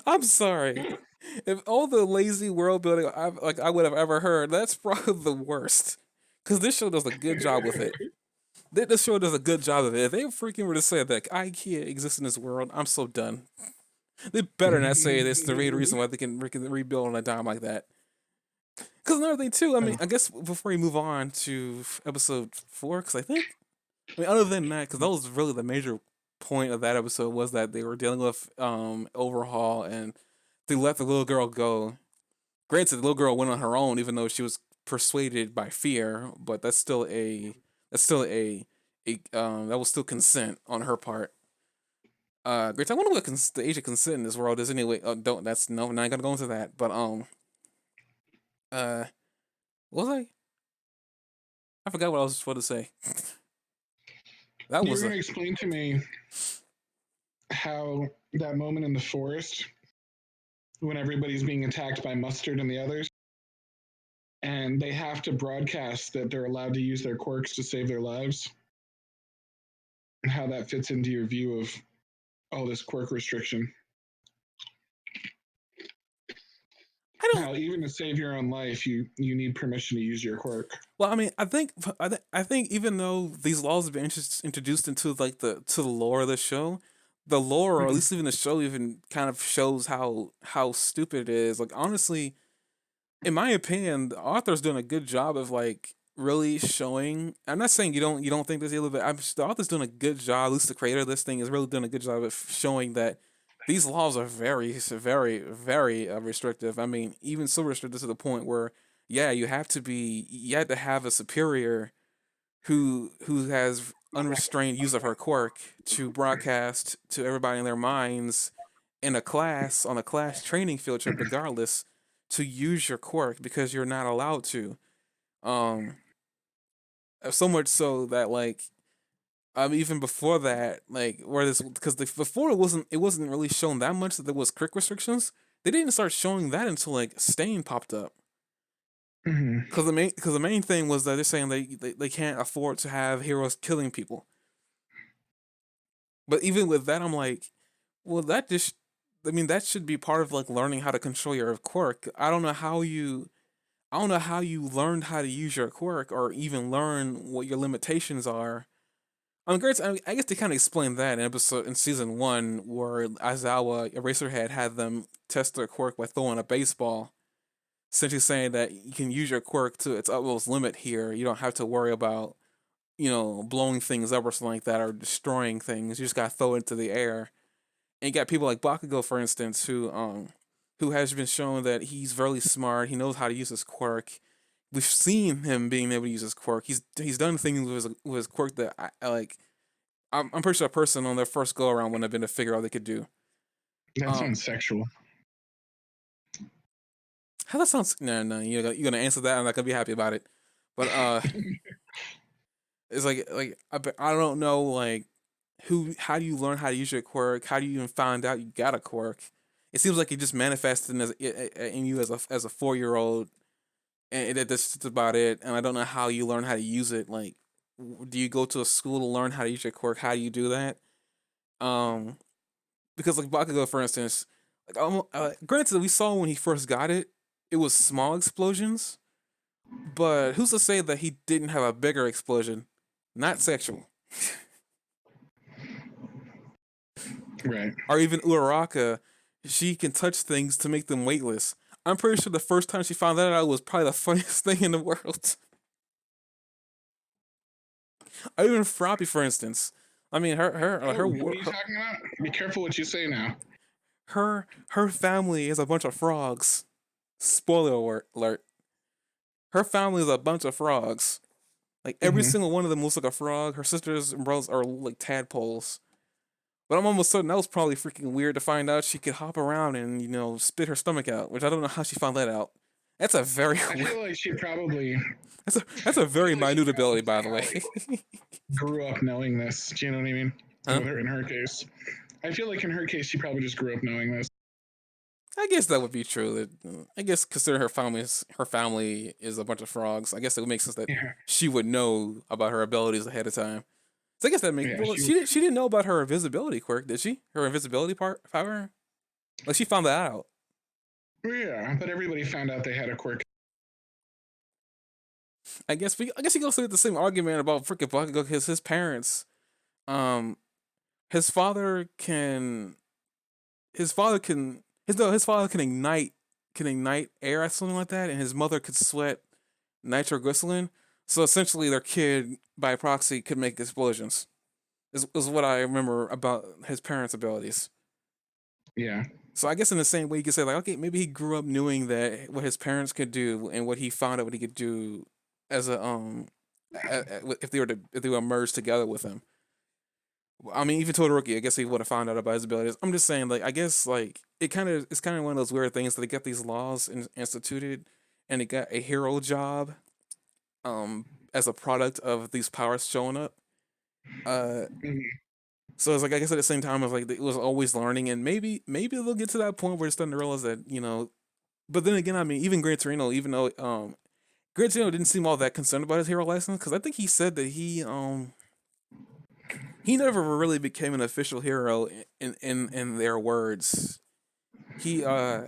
I'm sorry. If all the lazy world building I would have ever heard, that's probably the worst. Because this show does a good job with it. This show does a good job of it. If they freaking were to say that IKEA exists in this world, I'm so done. They better not say this the real reason why they can rebuild on a dime like that. Because another thing too, I mean, I guess before we move on to episode 4, because I mean, other than that, because that was really the major point of that episode was that they were dealing with overhaul and they let the little girl go. Granted, the little girl went on her own, even though she was persuaded by fear. But that was still consent on her part. Great. I wonder what the age of consent in this world is anyway. Don't that's no, not gonna go into that. But uh, what was I? I forgot what I was supposed to say. That You're was going a to explain to me how that moment in the forest when everybody's being attacked by Mustard and the others, and they have to broadcast that they're allowed to use their quirks to save their lives, and how that fits into your view of all this quirk restriction. I don't. How even to save your own life, you need permission to use your quirk. Well, I mean, I think even though these laws have been introduced into like the lore of the show, the lore, or at least even the show, even kind of shows how stupid it is. Like honestly, in my opinion, the author's doing a good job of like really showing. I'm not saying you don't think this either, but the author's doing a good job. At least the creator of this thing is really doing a good job of showing that these laws are very restrictive. I mean, even so restrictive to the point where yeah, you had to have a superior who has unrestrained use of her quirk to broadcast to everybody in their minds in a class on a class training field trip regardless to use your quirk because you're not allowed to. Um, so much so that like even before that, like where this because before it wasn't really shown that much that there was quirk restrictions. They didn't start showing that until like Stain popped up. Mm-hmm. Because the main thing was that they're saying they can't afford to have heroes killing people. But even with that, I'm like, well, that just I mean that should be part of like learning how to control your quirk. I don't know how you learned how to use your quirk or even learn what your limitations are. I guess they kind of explained that in season 1 where Aizawa Eraserhead had them test their quirk by throwing a baseball, essentially saying that you can use your quirk to its utmost limit here. You don't have to worry about blowing things up or something like that or destroying things. You just gotta throw it into the air. And you got people like Bakugo, for instance, who has been shown that he's very smart. He knows how to use his quirk. We've seen him being able to use his quirk. He's done things with his quirk that I like. I'm pretty sure a person on their first go around wouldn't have been to figure out they could do. That sounds sexual. How that sounds? No, you're gonna answer that. I'm not gonna be happy about it. But it's like I don't know like how do you learn how to use your quirk? How do you even find out you got a quirk? It seems like it just manifested in you as a 4-year-old, and that's just about it. And I don't know how you learn how to use it. Like do you go to a school to learn how to use your quirk? How do you do that? Um, because like Bakugo, for instance, like granted, we saw when he first got it, it was small explosions, but who's to say that he didn't have a bigger explosion, not sexual, Right. or even Uraraka, she can touch things to make them weightless. I'm pretty sure the first time she found that out was probably the funniest thing in the world. Or even Froppy, for instance. I mean, Oh, what are you talking about? Be careful what you say now. her family is a bunch of frogs. Spoiler alert. Her family is a bunch of frogs. Like every Mm-hmm. single one of them looks like a frog. Her sisters and brothers are like tadpoles. But I'm almost certain that was probably freaking weird to find out she could hop around and spit her stomach out, which I don't know how she found that out. That's a very I feel like she probably. that's a I very feel like she minute probably ability, by the way. somehow grew up knowing this. Do you know what I mean? Huh? In her case, I feel like in her case, she probably just grew up knowing this. I guess that would be true. I guess considering her family is a bunch of frogs, I guess it would make sense that Yeah, she would know about her abilities ahead of time. So I guess that makes yeah, well. She didn't know about her invisibility quirk, did she? Her invisibility power. Like she found that out. yeah. But everybody found out they had a quirk. I guess he goes through the same argument about freaking Bakugo because his parents, um, his father can, his father can, his no, his father can ignite air or something like that, and his mother could sweat nitroglycerin. So essentially, their kid by proxy could make explosions. Is what I remember about his parents' abilities. Yeah. So I guess in the same way, you could say like, okay, maybe he grew up knowing that what his parents could do and what he found out what he could do as if they were merged together with him. I mean, even Todoroki, I guess he would have found out about his abilities. I'm just saying, like, I guess like it's kind of one of those weird things that they get these laws instituted, and they got a hero job, as a product of these powers showing up. Uh, Mhm. So it's like I guess at the same time, it's like it was always learning, and maybe they'll get to that point where it's starting to realize that But then again, I mean, even Gran Torino, even though Gran Torino didn't seem all that concerned about his hero license, because I think he said that he never really became an official hero in their words. He's a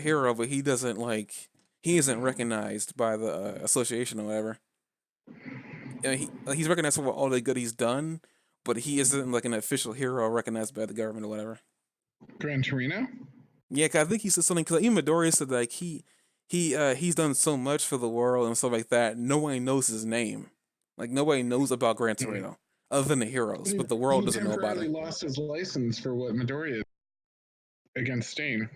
hero, but he isn't recognized by the association or whatever. He's recognized for all the good he's done, but he isn't like an official hero recognized by the government or whatever. Gran Torino. Yeah, 'cause I think he said something because even Midoriya said like he's done so much for the world and stuff like that. Nobody knows his name. Like nobody knows about Gran Mhm. Torino other than the heroes, but the world He doesn't know about temporarily him. lost his license for what Midoriya against Stain.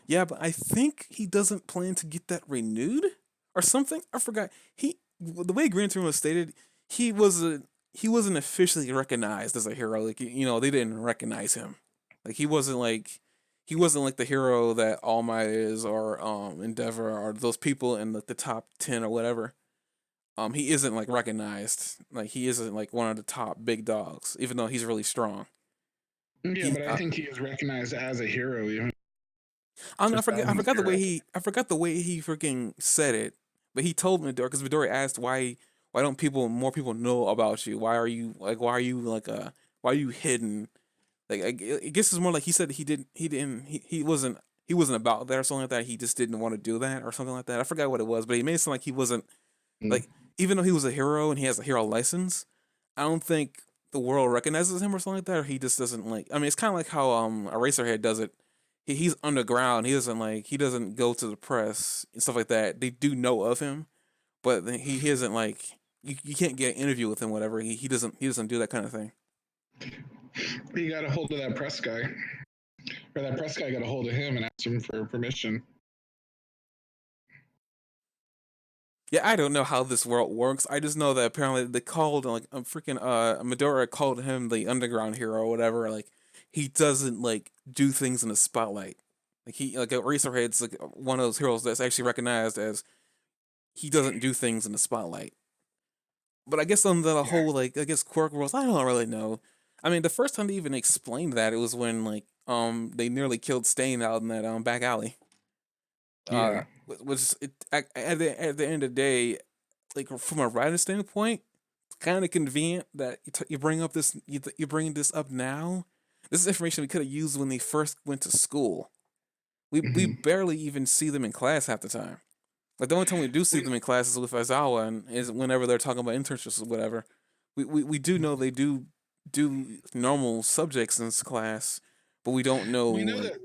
Yeah, but I think he doesn't plan to get that renewed or something. I forgot. The way Gran Torino stated, he wasn't he wasn't officially recognized as a hero. Like they didn't recognize him. Like he wasn't like the hero that All Might is or Endeavor or those people in like the top 10 or whatever. He isn't like recognized. Like he isn't like one of the top big dogs, even though he's really strong. Yeah, He but I think he is recognized as a hero even I don't know. for I thousands forgot of the way heroes. I forgot the way he freaking said it. But he told Midori because Midori asked why don't more people know about you? Why are you like why are you hidden? Like I guess it's more like he said he wasn't about that or something like that. He just didn't want to do that or something like that. I forgot what it was, but he made it sound like he wasn't Mm. like even though he was a hero and he has a hero license. I don't think the world recognizes him or something like that, or he just doesn't like. I mean, it's kind of like how Eraserhead does it. He's underground. He doesn't go to the press and stuff like that. They do know of him, but he isn't like you can't get an interview with him. Whatever he doesn't do that kind of thing. He got a hold of that press guy, or that press guy got a hold of him and asked him for permission. Yeah, I don't know how this world works. I just know that apparently they called like a freaking Medora called him the underground hero or whatever. Like he doesn't like do things in the spotlight. Like he like Eraserhead's like one of those heroes that's actually recognized as he doesn't do things in the spotlight. But I guess on the Yeah. whole like I guess quirk rules, I don't really know. I mean, the first time they even explained that it was when like they nearly killed Stain out in that back alley. Yeah. Was it at the end of the day, like from a writer standpoint, kind of convenient that you bring up this you bring this up now. This is information we could have used when they first went to school. We Hmm. barely even see them in class half the time. Like the only time we do see them in class is with Aizawa, and is whenever they're talking about internships or whatever. We do know they do normal subjects in this class, but we don't know We know like. that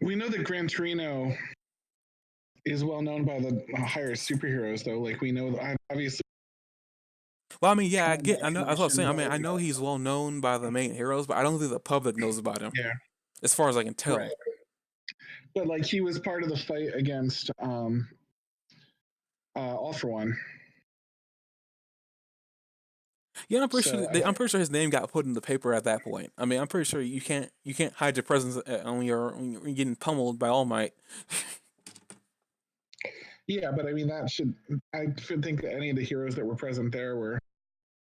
we know that Gran Torino is well known by the higher superheroes, though. Like we know, obviously, Well, I mean, yeah, I know. That's what I was recognition saying. I mean, by I know he's well known by the main heroes, but I don't think the public knows about him, yeah, as far as I can right. tell. But like he was part of the fight against All for One. Yeah, So I I'm think pretty sure his name got put in the paper at that point. I mean, I'm pretty sure you can't hide your presence when you're getting pummeled by All Might. yeah, but I mean that should I should think that any of the heroes that were present there were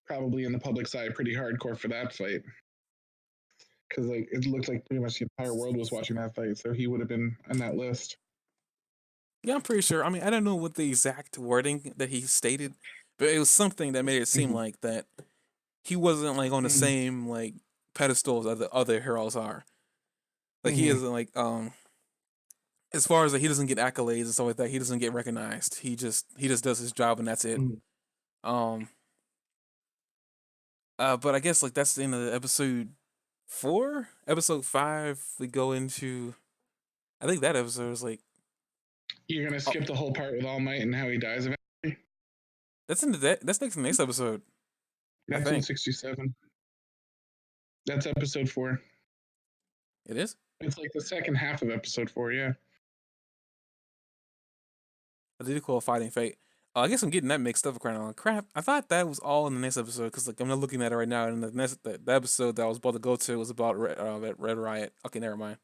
probably in the public's eye pretty hardcore for that fight because like it looked like pretty much the entire world was watching that fight, so he would have been on that list. Yeah, I'm pretty sure. I mean, I don't know what the exact wording that he stated, but it was something that made it seem Mm-hmm. like that he wasn't like on the Mm-hmm. same like pedestal as other heroes are. Like he Mm-hmm. isn't like as far as like he doesn't get accolades and stuff like that. He doesn't get recognized. He just does his job and that's it. Mm-hmm. Um. But I guess like that's the end of the episode 4. Episode 5, we go into. I think that episode is like. You're gonna Oh, skip the whole part with All Might and how he dies eventually. that's in the that's next to the next episode. I think 1967. That's episode 4. it is. It's like the second half of episode 4. Yeah. I did call Fighting Fate. I guess I'm getting that mixed up. Crap! I thought that was all in the next episode because like I'm not looking at it right now. And the episode that I was about to go to was about Red Riot. Okay, never mind.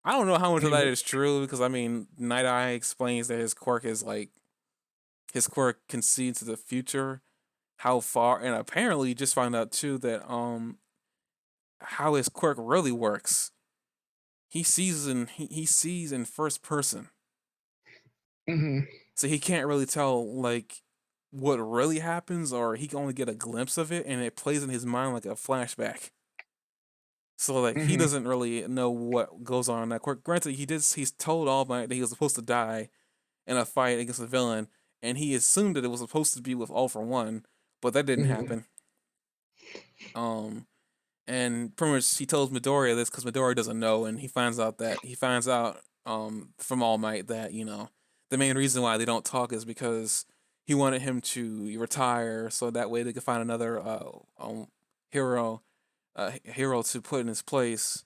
I don't know how much of that is true because I mean, Night Eye explains that his quirk can see into the future, how far, and apparently you just found out too that how his quirk really works. He sees in first person, Mm-hmm. so he can't really tell like what really happens, or he can only get a glimpse of it, and it plays in his mind like a flashback. So like he Mm-hmm. doesn't really know what goes on in that quirk. Granted, he's told All Might that he was supposed to die in a fight against a villain, and he assumed that it was supposed to be with All for One, but that didn't Mm-hmm. happen. Um, and pretty much he tells Midoriya this because Midoriya doesn't know, and he finds out from All Might that the main reason why they don't talk is because he wanted him to retire so that way they could find another hero hero to put in his place.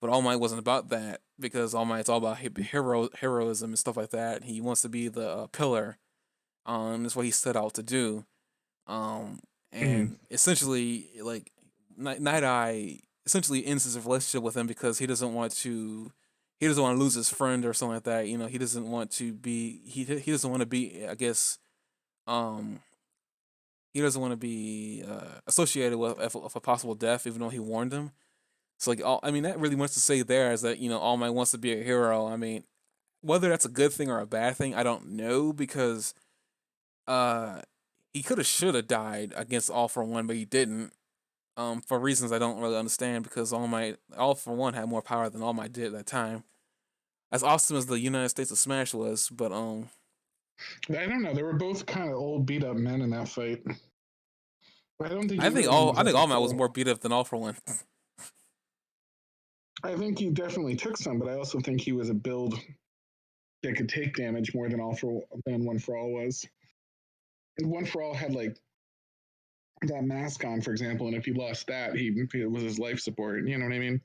But All Might wasn't about that because All Might's all about heroism and stuff like that. He wants to be the pillar. That's what he set out to do. Um, Mm-hmm. and essentially, like Night Eye essentially ends his relationship with him because he doesn't want to lose his friend or something like that. He doesn't want to be he doesn't want to be I guess um he doesn't want to be associated with a possible death, even though he warned him. So like, I mean, that really wants to say there is that All Might wants to be a hero. I mean, whether that's a good thing or a bad thing, I don't know because uh he could have should have died against All for One, but he didn't. For reasons I don't really understand because All for One had more power than All Might did at that time. As awesome as the United States of Smash was, but I don't know. They were both kind of old, beat up men in that fight. I don't think either of them was I at think the All Might was full. more beat up than All for One. I think he definitely took some, but I also think he was a build that could take damage more than One for All was. And One for All had like that mask on, for example, and if he lost that, it was his life support. You know what I mean?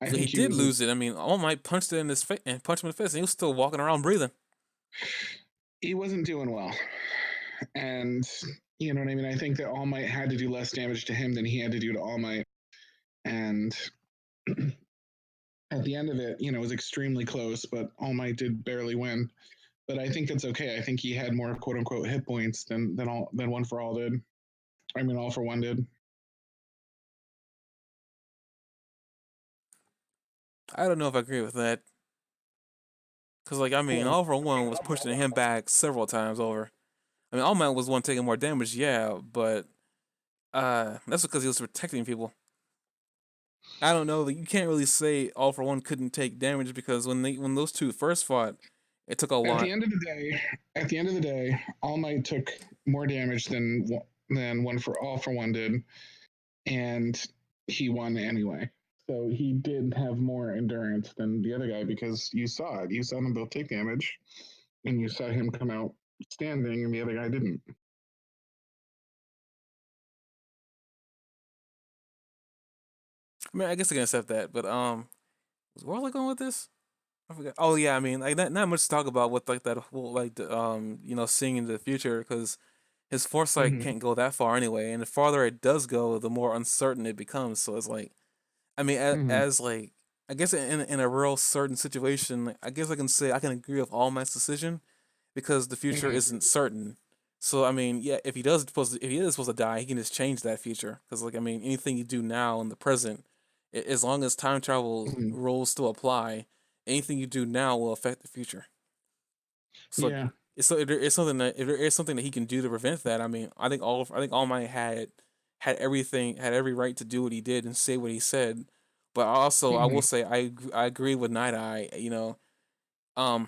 I So he think he did was. lose it. I mean, All Might punched it in his face and punched him in the face, and he was still walking around breathing. He wasn't doing well, and you know what I mean. I think that All Might had to do less damage to him than he had to do to All Might, and at the end of it, it was extremely close, but All Might did barely win. But I think that's okay. I think he had more quote unquote hit points than One for All did. I mean, All for One did. I don't know if I agree with that. Cause like I mean, Well, All for One was pushing him back several times over. I mean, All Might was the one taking more damage, yeah, but that's because he was protecting people. I don't know. You can't really say All for One couldn't take damage because when those two first fought, it took a At the lot. end of the day, All Might took more damage than All for One did, and he won anyway. So he did have more endurance than the other guy because you saw it. You saw them both take damage, and you saw him come out standing, and the other guy didn't. I mean, I guess I can accept that, but where was I going with this? I forgot. Oh yeah, I mean, like not much to talk about with like that whole like the, seeing into the future because his foresight Mm-hmm. can't go that far anyway, and the farther it does go, the more uncertain it becomes. So it's like, I mean, Mm-hmm. as like, I guess in a real certain situation, like, I guess I can say I can agree with All Might's decision because the future Mm-hmm. isn't certain. So I mean, yeah, if he is supposed to die, he can just change that future because like I mean, anything you do now in the present, as long as time travel Mm-hmm. rules still apply, anything you do now will affect the future. So Yeah. if there is something that if there is something that he can do to prevent that, I mean, I think All Might had everything had every right to do what he did and say what he said. But also, I Mm-hmm. will say I agree with Night Eye.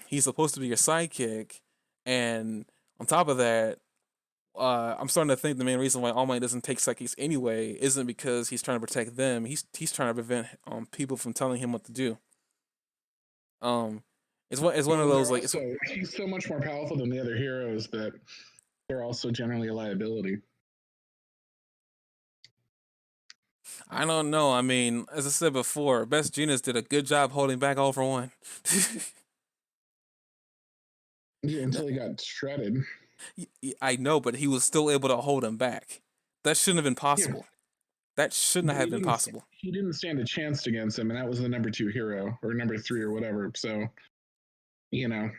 He's supposed to be your sidekick, and on top of that, I'm starting to think the main reason why All Might doesn't take sidekicks anyway isn't because he's trying to protect them. He's trying to prevent people from telling him what to do. Um, it's one of Well, and those they're like it's also he's so much more powerful than the other heroes that they're also generally a liability. I don't know. I mean, as I said before, Best Genius did a good job holding back All for One. Yeah, until he got shredded. I know, but he was still able to hold him back. That shouldn't have been Yeah, possible. That shouldn't but have been possible. he didn't stand a chance against him, and that was the number two hero or number three or whatever. So you know,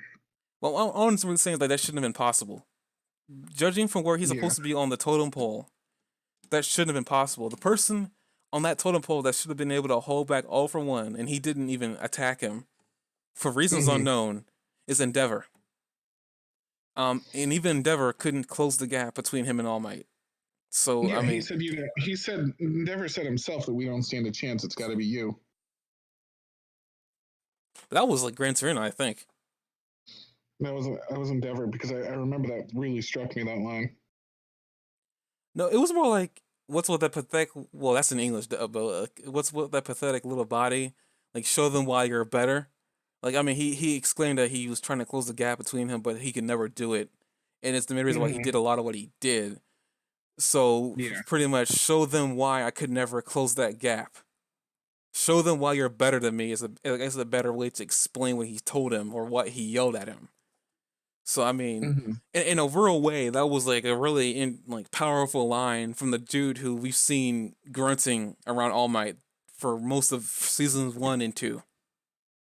Well, all I'm saying is like that shouldn't have been possible. Judging from where he's yeah. supposed to be on the totem pole, that shouldn't have been possible. The person on that totem pole that should have been able to hold back All for One, and he didn't even attack him for reasons Mm-hmm. unknown, is Endeavor. And even Endeavor couldn't close the gap between him and All Might. So I Yeah, mean, he said Never said himself that we don't stand a chance. It's got to be you. that was like Gran Torino, I think. That was Endeavor because I remember that really struck me, that line. No, it was more like what's with that pathetic. Well, that's in English, but what's with that pathetic little body? Like show them why you're better. Like I mean, he explained that he was trying to close the gap between him, but he could never do it, and it's the main reason why he Mm-hmm. did a lot of what he did. So Yeah. pretty much show them why I could never close that gap. Show them why you're better than me is a better way to explain what he told him or what he yelled at him. So I mean, Mm-hmm. in a real way, that was like a really powerful line from the dude who we've seen grunting around All Might for most of seasons 1 and 2,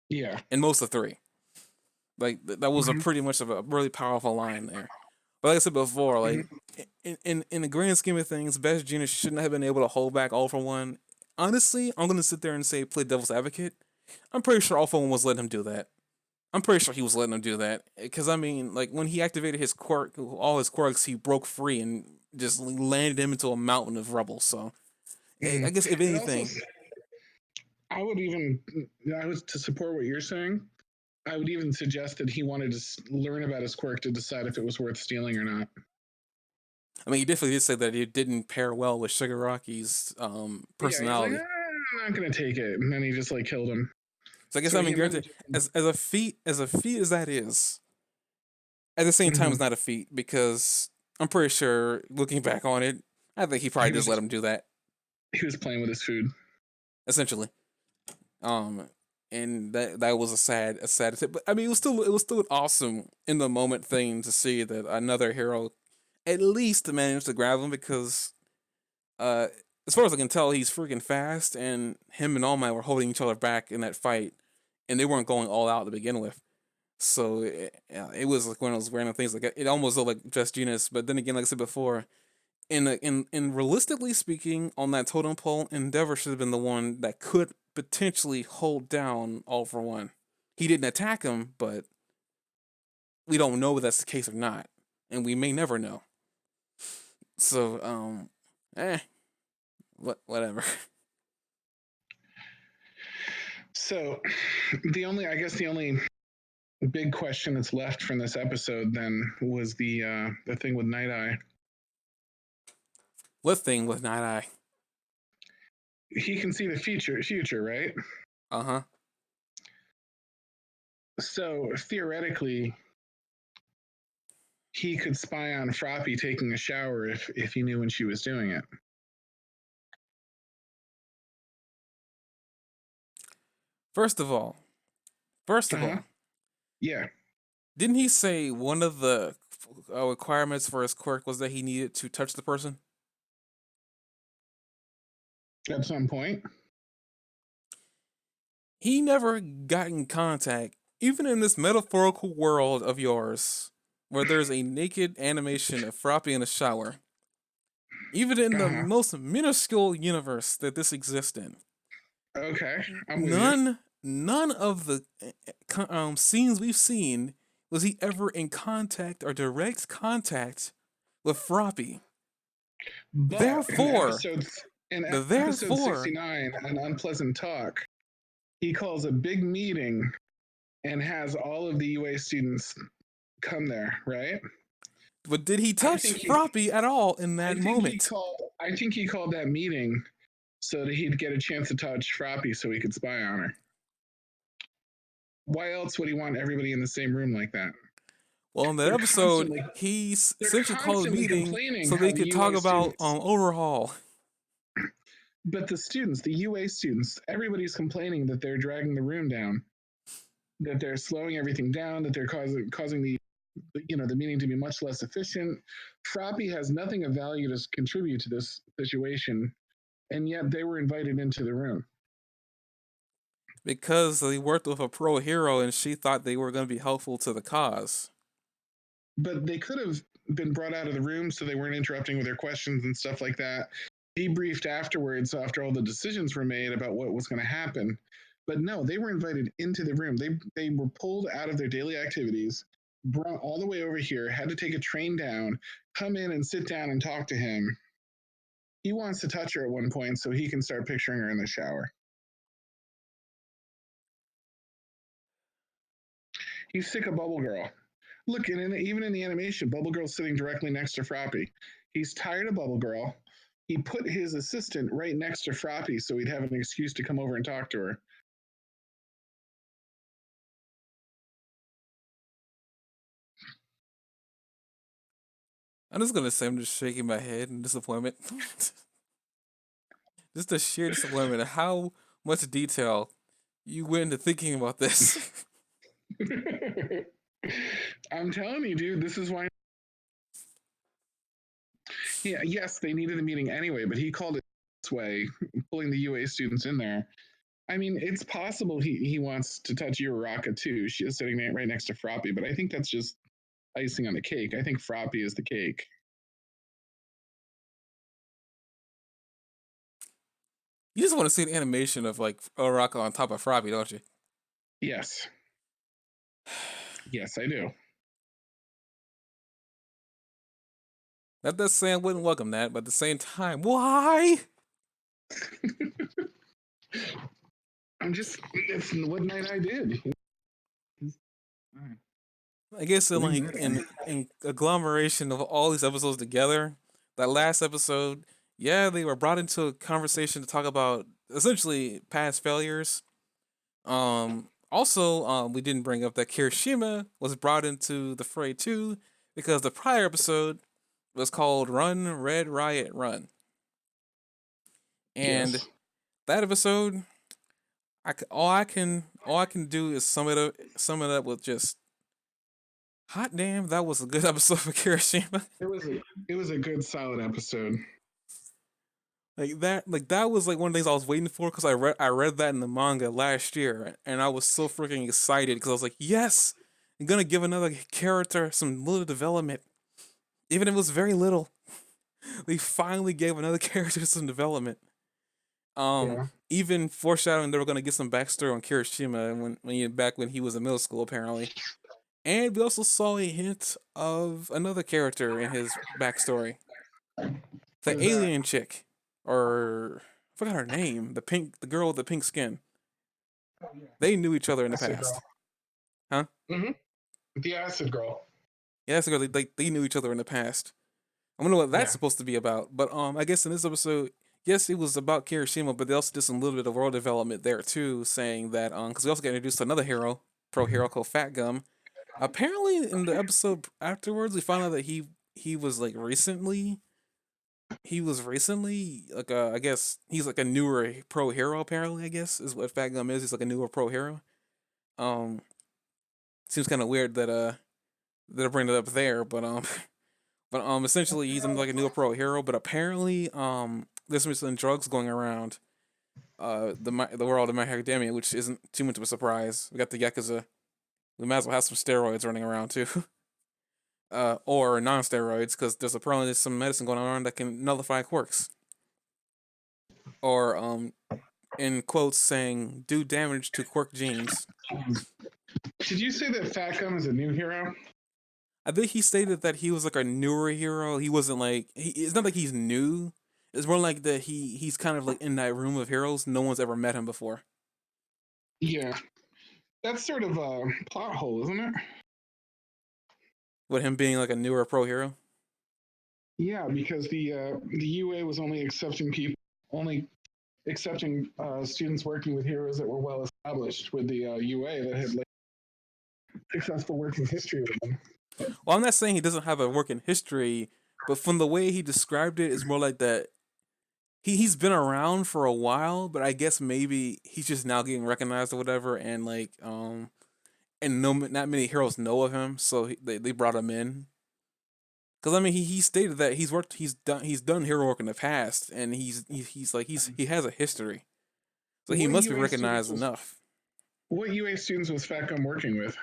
Yeah. and most of 3. Like that was a Mm-hmm. pretty much of a really powerful line there. But like I said before, like Mm-hmm. in the grand scheme of things, Best Genius shouldn't have been able to hold back All for One. Honestly, I'm gonna sit there and say play devil's advocate. I'm pretty sure All for One was letting him do that. I'm pretty sure he was letting him do that because I mean, like when he activated his quirk, all his quirks, he broke free and just landed him into a mountain of rubble. So Mm-hmm. I guess if And also, anything, I would even, I was to support what you're saying. I would even suggest that he wanted to learn about his quirk to decide if it was worth stealing or not. I mean, he definitely did say that it didn't pair well with Shigaraki's Yeah, he's like, personality. I'm not gonna take it, and then he just like killed him. So I guess So I he mean, granted, amended. as a feat as that is, at the same time, it's Mm-hmm. not a feat because I'm pretty sure looking back on it, I think he probably He just was let just him do that he was playing with his food. essentially. Um, and that was a sad tip. But I mean, it was still an awesome in the moment thing to see that another hero at least managed to grab him because uh, as far as I can tell, he's freaking fast, and him and All Might were holding each other back in that fight, and they weren't going all out to begin with. So it was like one of those random things. Like it almost looked like just Genius, but then again, like I said before, in realistically speaking, on that totem pole, Endeavor should have been the one that could potentially hold down All for One. He didn't attack him, but we don't know if that's the case or not. and we may never know. So, whatever. So, I guess the only big question that's left from this episode then was the thing with Night Eye. What thing with Night Eye? He can see the future, right? Uh-huh. So theoretically, he could spy on Froppy taking a shower if he knew when she was doing it. First of all, yeah, didn't he say one of the requirements for his quirk was that he needed to touch the person? at some point. He never got in contact, even in this metaphorical world of yours, where there's a naked animation of Froppy in a shower. Even in the most minuscule universe that this exists in. Okay, I'm with you. None of the scenes we've seen was he ever in contact or direct contact with Froppy. But Therefore, in episode 69, An Unpleasant Talk, he calls a big meeting and has all of the UA students come there, right? But did he touch Froppy at all in that moment? I think he called that meeting so that he'd get a chance to touch Froppy so he could spy on her. Why else would he want everybody in the same room like that? Well, in that episode, he essentially called a meeting so they could talk about Overhaul. But the students, the UA students, everybody's complaining that they're dragging the room down, that they're slowing everything down, that they're causing the meeting to be much less efficient. Froppy has nothing of value to contribute to this situation, and yet they were invited into the room. Because they worked with a pro hero and she thought they were going to be helpful to the cause. But they could have been brought out of the room so they weren't interrupting with their questions and stuff like that. Debriefed afterwards after all the decisions were made about what was going to happen. But no, they were invited into the room. They were pulled out of their daily activities, brought all the way over here, had to take a train down, come in and sit down and talk to him. He wants to touch her at one point so he can start picturing her in the shower. He's sick of Bubble Girl. Look, even in the animation, Bubble Girl's sitting directly next to Froppy. He's tired of Bubble Girl. He put his assistant right next to Froppy so he'd have an excuse to come over and talk to her. I'm just gonna say I'm just shaking my head in disappointment. Just the sheer disappointment of how much detail you went into thinking about this. I'm telling you, dude, this is why. Yeah, yes, they needed a meeting anyway, but he called it this way, pulling the UA students in there. I mean, it's possible he wants to touch Uraraka too. She is sitting right next to Froppy, but I think that's just icing on the cake. I think Froppy is the cake. You just want to see an animation of like Uraraka on top of Froppy, don't you? Yes. Yes, I do. That does say I wouldn't welcome that, but at the same time, why? It's what Night I did. I guess in agglomeration of all these episodes together, that last episode, yeah, they were brought into a conversation to talk about essentially past failures. Also, we didn't bring up that Kirishima was brought into the fray too, because the prior episode was called Run, Red Riot, Run. And that episode, all I can do is sum it up with just hot damn, that was a good episode for Kirishima. It was a good solid episode. That was like one of the things I was waiting for because I read that in the manga last year and I was so freaking excited because I was like, yes, I'm gonna give another character some little development, even if it was very little. They finally gave another character some development. Even foreshadowing they were gonna get some backstory on Kirishima when he was in middle school apparently. And we also saw a hint of another character in his backstory. The Who's that? alien chick. Or I forgot her name. The girl with the pink skin. Oh yeah, They knew each other in the acid girl. past. Huh? Mm-hmm. The acid girl. Yeah, that's the girl. They knew each other in the past. I wonder what that's Yeah. supposed to be about. But I guess in this episode, yes, it was about Kirishima, but they also did some little bit of world development there too, saying that because we also got introduced to another hero, pro hero called Fat Gum. Apparently, in the episode afterwards, we found out that he was like recently like I guess he's like a newer pro hero. Apparently, I guess is what Fat Gum is. He's like a newer pro hero. Um, Seems kind of weird that I bring it up there, but essentially he's like a new pro hero, but apparently there's some drugs going around the world of My Hero Academia, which isn't too much of a surprise. We got the Yakuza. We might as well have some steroids running around too. Or non-steroids, because there's apparently some medicine going around that can nullify quirks. Or in quotes saying do damage to quirk genes. Did you say that Fat Gum is a new hero? I think he stated that he was like a newer hero. He wasn't like it's not like he's new. It's more like that he's kind of like in that room of heroes. No one's ever met him before. Yeah. That's sort of a plot hole, isn't it? With him being like a newer pro hero. Yeah, because the UA was only accepting students working with heroes that were well established. With the UA that had like successful working history with them. Well, I'm not saying he doesn't have a working history, but from the way he described it, it's more like that he's been around for a while, but I guess maybe he's just now getting recognized or whatever, and like and no, not many heroes know of him, so they brought him in. Because I mean, he stated that he's done hero work in the past, and he has a history, so he What must be UA students recognized was enough. what UA students was Fat Gum working with?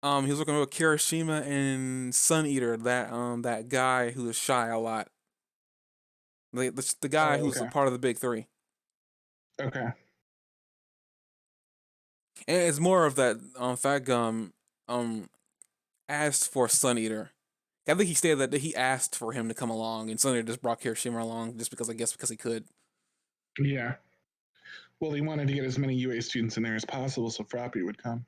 He was working with Kirishima and Sun Eater, that guy who is shy a lot, the guy Oh, who's a okay. part of the big three, Okay. and it's more of that Fat Gum asked for Sun Eater. I think he stated that he asked for him to come along, and Sun Eater just brought Kirishima along just because I guess because he could. Yeah. Well, he wanted to get as many UA students in there as possible so Froppy would come.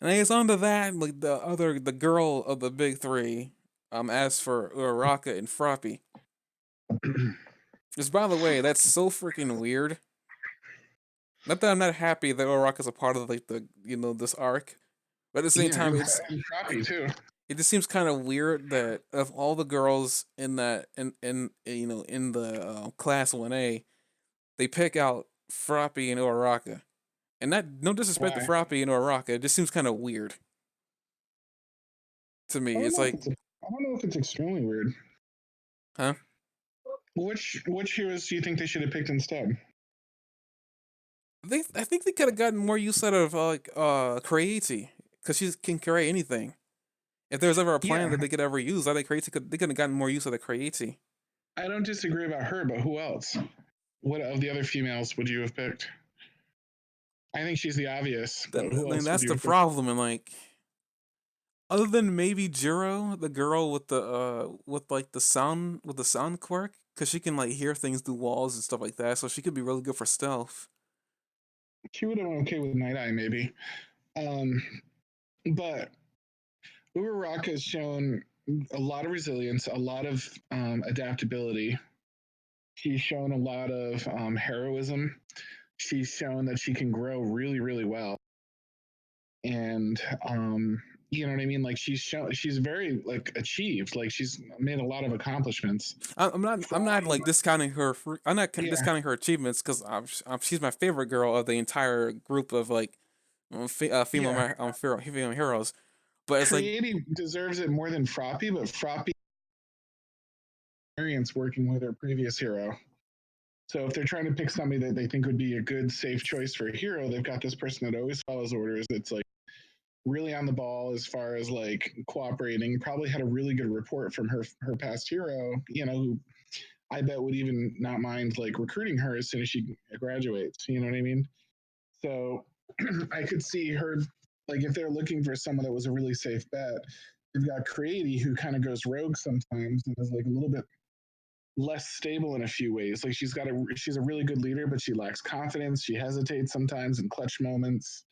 And I guess onto that, like the girl of the big three, asked for Uraraka and Froppy. Just by the way, that's so freaking weird. Not that I'm not happy that Uraraka's a part of like this arc, but at the same Yeah, time, and Froppy too. it just seems kind of weird that of all the girls in that in the class 1A, they pick out Froppy and Uraraka. And not no disrespect to Why? Froppy and Uraraka, it just seems kind of weird to me. I don't It's know if like, it's I don't know if it's extremely weird. huh? Which heroes do you think they should have picked instead? I think they could have gotten more use out of Creati, because she can create anything. If there's ever a plan Yeah, that they could ever use, I think they could have gotten more use out of Creati. I don't disagree about her, but who else? What of the other females would you have picked? I think she's the obvious, but who else would That's you the have picked? problem, and like other than maybe Jiro, the girl with the with the sound quirk, because she can like hear things through walls and stuff like that, so she could be really good for stealth. She would have been okay with Night Eye, maybe. Um, but Uraraka has shown a lot of resilience, a lot of adaptability. She's shown a lot of heroism. She's shown that she can grow really, really well. And you know what I mean? Like she's very like achieved. Like she's made a lot of accomplishments. I'm not Froppy, like discounting her. I'm not yeah, discounting her achievements because she's my favorite girl of the entire group of like yeah. female heroes. But it's like Creative deserves it more than Froppy, but Froppy experience working with her previous hero. So if they're trying to pick somebody that they think would be a good, safe choice for a hero, they've got this person that always follows orders. That's like really on the ball as far as like cooperating. Probably had a really good report from her past hero. You know, who I bet would even not mind like recruiting her as soon as she graduates. You know what I mean? So I could see her, like, if they're looking for someone that was a really safe bet, they've got Cready, who kind of goes rogue sometimes and is like a little bit less stable in a few ways. Like she's a really good leader, but she lacks confidence. She hesitates sometimes in clutch moments.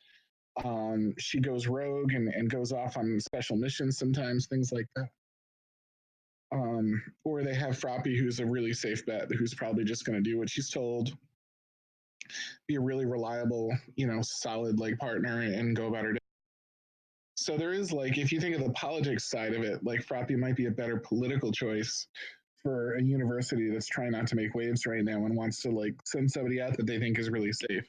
She goes rogue and goes off on special missions sometimes, things like that. Or they have Froppy, who's a really safe bet, who's probably just going to do what she's told, be a really reliable, solid like partner, and go about her day. So there is, like, if you think of the politics side of it, like Froppy might be a better political choice for a university that's trying not to make waves right now and wants to like send somebody out that they think is really safe.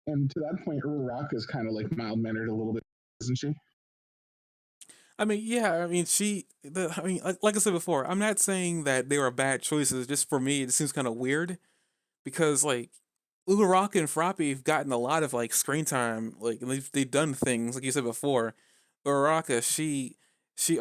And to that point, Uraraka is kind of like mild mannered a little bit, isn't she? I mean, yeah, I mean, like I said before, I'm not saying that they were bad choices. Just for me, it seems kind of weird because like Uraraka and Froppy have gotten a lot of like screen time, like and they've done things like you said before. Uraraka,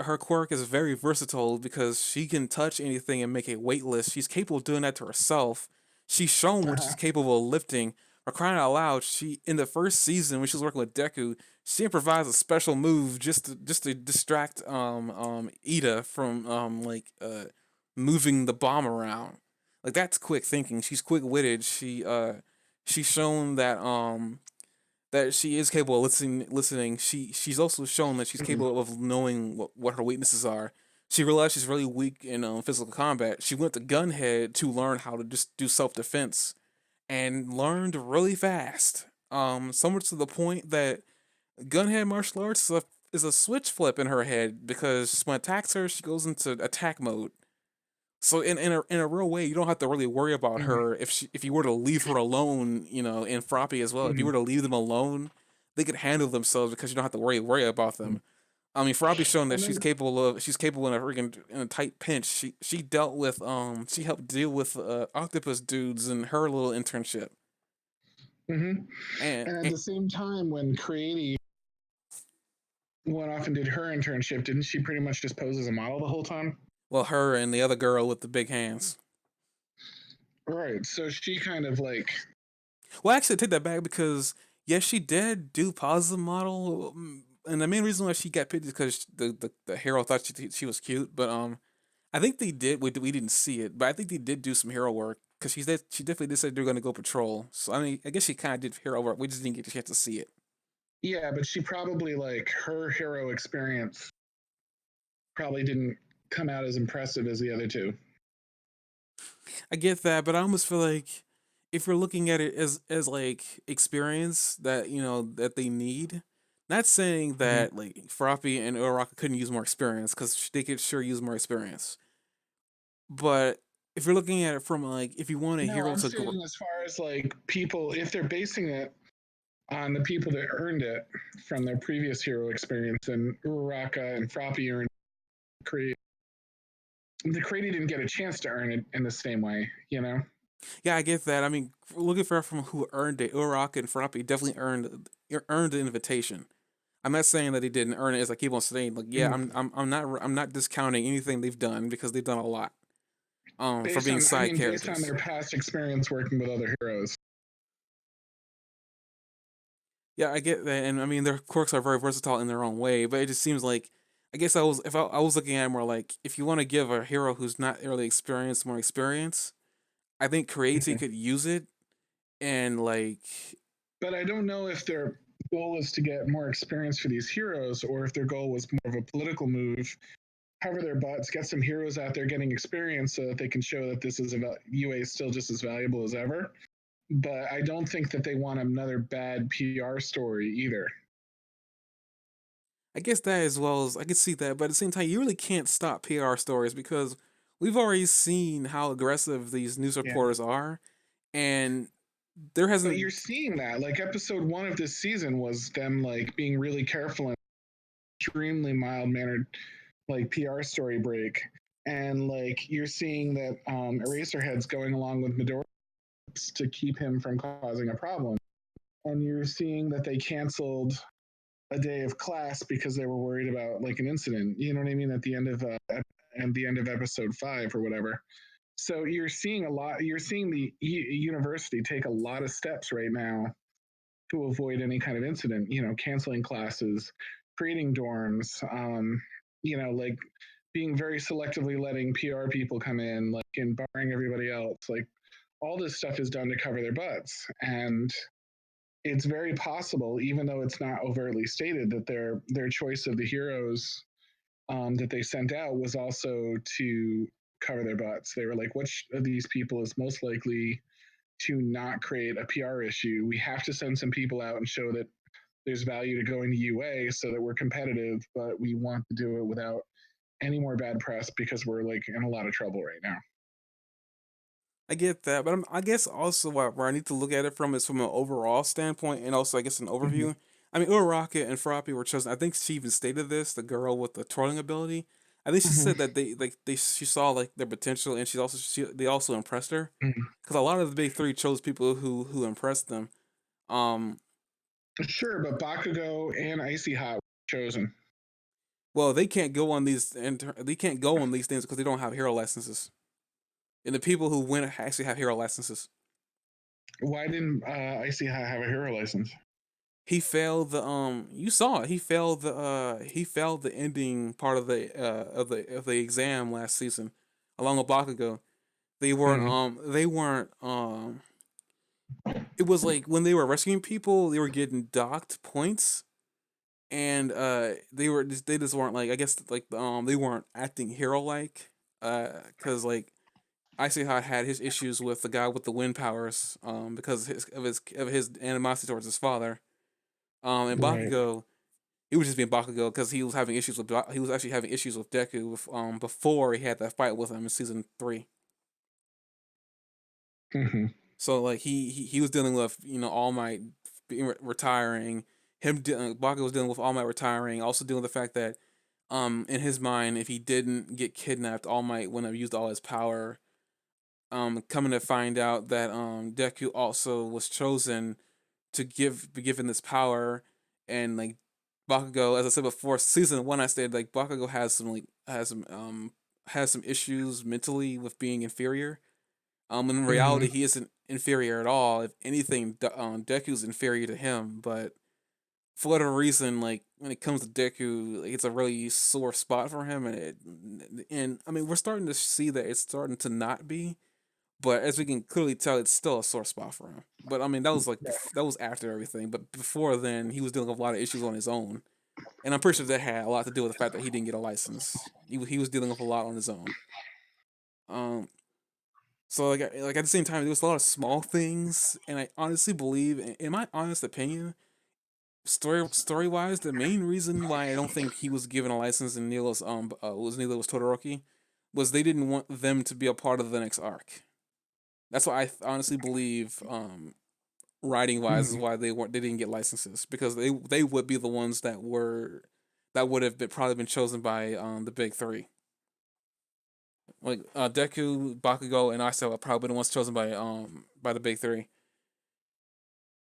her quirk is very versatile because she can touch anything and make it weightless. She's capable of doing that to herself. She's shown what she's Uh-huh. capable of lifting. For crying out loud, she in the first season when she was working with Deku, she improvised a special move just to distract Ida from moving the bomb around. Like that's quick thinking. She's quick witted. She's shown that she is capable of listening. She's also shown that she's Mm-hmm. capable of knowing what her weaknesses are. She realized she's really weak in physical combat. She went to Gunhead to learn how to just do self defense and learned really fast. So much to the point that Gunhead martial arts is a switch flip in her head because when it attacks her, she goes into attack mode. So in a real way, you don't have to really worry about Mm-hmm. her if you were to leave her alone, and Froppy as well. If you Mm-hmm. were to leave them alone, they could handle themselves because you don't have to worry about them. I mean, Froppy's shown that And then, she's capable in a tight pinch. She dealt with she helped deal with octopus dudes in her little internship. mm-hmm. And, And at and the same time, when Cready went off and did her internship, didn't she pretty much just pose as a model the whole time? well, her and the other girl with the big hands. Right. So she kind of like, Well, actually, I take that back because yes, she did do positive model, and the main reason why she got picked is because the hero thought she was cute. But I think they did. We didn't see it, but I think they did do some hero work because she definitely did say they were going to go patrol. So I mean, I guess she kind of did hero work. We just didn't get a chance to see it. yeah, but she probably, like, her hero experience probably didn't come out as impressive as the other two. I get that, but I almost feel like if we're looking at it as like experience that that they need. Not saying Mm-hmm. that like Froppy and Uraraka couldn't use more experience because they could sure use more experience. But if you're looking at it from like if you want a No, hero I'm to grow, saying as far as like people, if they're basing it on the people that earned it from their previous hero experience, and Uraraka and Froppy earned Creed, the Creedy didn't get a chance to earn it in the same way, you know? yeah, I get that. I mean, looking for from who earned it, Uraraka and Froppy definitely earned the invitation. I'm not saying that they didn't earn it, as I keep on saying. Like, yeah, Mm. I'm not discounting anything they've done because they've done a lot. For being side Based on characters. their past experience working with other heroes. Yeah, I get that, and I mean their quirks are very versatile in their own way. But it just seems like I guess I was looking at it more like if you want to give a hero who's not really experienced more experience, I think Creativity Mhm. could use it and like But I don't know if their goal is to get more experience for these heroes or if their goal was more of a political move. Cover their butts, get some heroes out there getting experience so that they can show that this is about UA is still just as valuable as ever. But I don't think that they want another bad PR story either. I guess that as well as I could see that, but at the same time, you really can't stop PR stories because we've already seen how aggressive these news Yeah. reporters are, and there But you're hasn't. seeing that. Like episode 1 of this season was them like being really careful and extremely mild mannered like PR story break. And like you're seeing that Eraserhead's going along with Midori to keep him from causing a problem. And you're seeing that they canceled a day of class because they were worried about like an incident. You know what I mean? At the end of episode 5 or whatever. So you're seeing a lot. You're seeing the university take a lot of steps right now to avoid any kind of incident. You know, canceling classes, creating dorms. You know, like being very selectively letting PR people come in, like and barring everybody else. Like all this stuff is done to cover their butts, and it's very possible, even though it's not overtly stated, that their choice of the heroes that they sent out was also to cover their butts. They were like, which of these people is most likely to not create a PR issue? We have to send some people out and show that there's value to going to UA so that we're competitive, but we want to do it without any more bad press because we're like in a lot of trouble right now. I get that, but I guess also where I need to look at it from is from an overall standpoint, and also I guess an Mm-hmm. overview. I mean, Uraraka and Froppy were chosen. I think she even stated this. The girl with the trolling ability. I think she said Mm-hmm. that she saw like their potential, and they also impressed her Mm-hmm. because a lot of the big three chose people who impressed them. Um, Sure, but Bakugo and Icy Hot were chosen. well, they can't go on they can't go on these things because they don't have hero licenses, and the people who win actually have hero licenses. Why didn't Icy Hot have a hero license? He failed the you saw it. He failed the ending part of the exam last season along with Bakugo. Mm. They weren't it was like when they were rescuing people, they were getting docked points, and they just weren't like, I guess like they weren't acting hero like cuz like Icy Hot had his issues with the guy with the wind powers because of his animosity towards his father. And Right. Bakugo, he was just being Bakugo because he was actually having issues with Deku before he had that fight with him in season 3. Mm-hmm. So like he was dealing with All Might retiring, Bakugo was dealing with All Might retiring, also dealing with the fact that in his mind, if he didn't get kidnapped, All Might wouldn't have used all his power. Coming to find out that Deku also was chosen to be given this power, and like Bakugo, as I said before, season 1, I stated like Bakugo has some issues mentally with being inferior. In reality, Mm-hmm. he isn't inferior at all. If anything, Deku's inferior to him. But for whatever reason, like when it comes to Deku, like, it's a really sore spot for him, and I mean we're starting to see that it's starting to not be. But as we can clearly tell, it's still a sore spot for him. But I mean, that was like that was after everything. But before then, he was dealing with a lot of issues on his own, and I'm pretty sure that had a lot to do with the fact that he didn't get a license. He was dealing with a lot on his own. Um, so like at the same time, there was a lot of small things, and I honestly believe, in my honest opinion, story wise, the main reason why I don't think he was given a license and Neil was Todoroki was they didn't want them to be a part of the next arc. That's why honestly believe writing wise is Mm-hmm. why they didn't get licenses, because they would be the ones that would have probably been chosen by the big three, like Deku, Bakugo, and Asta are probably the ones chosen by the big three.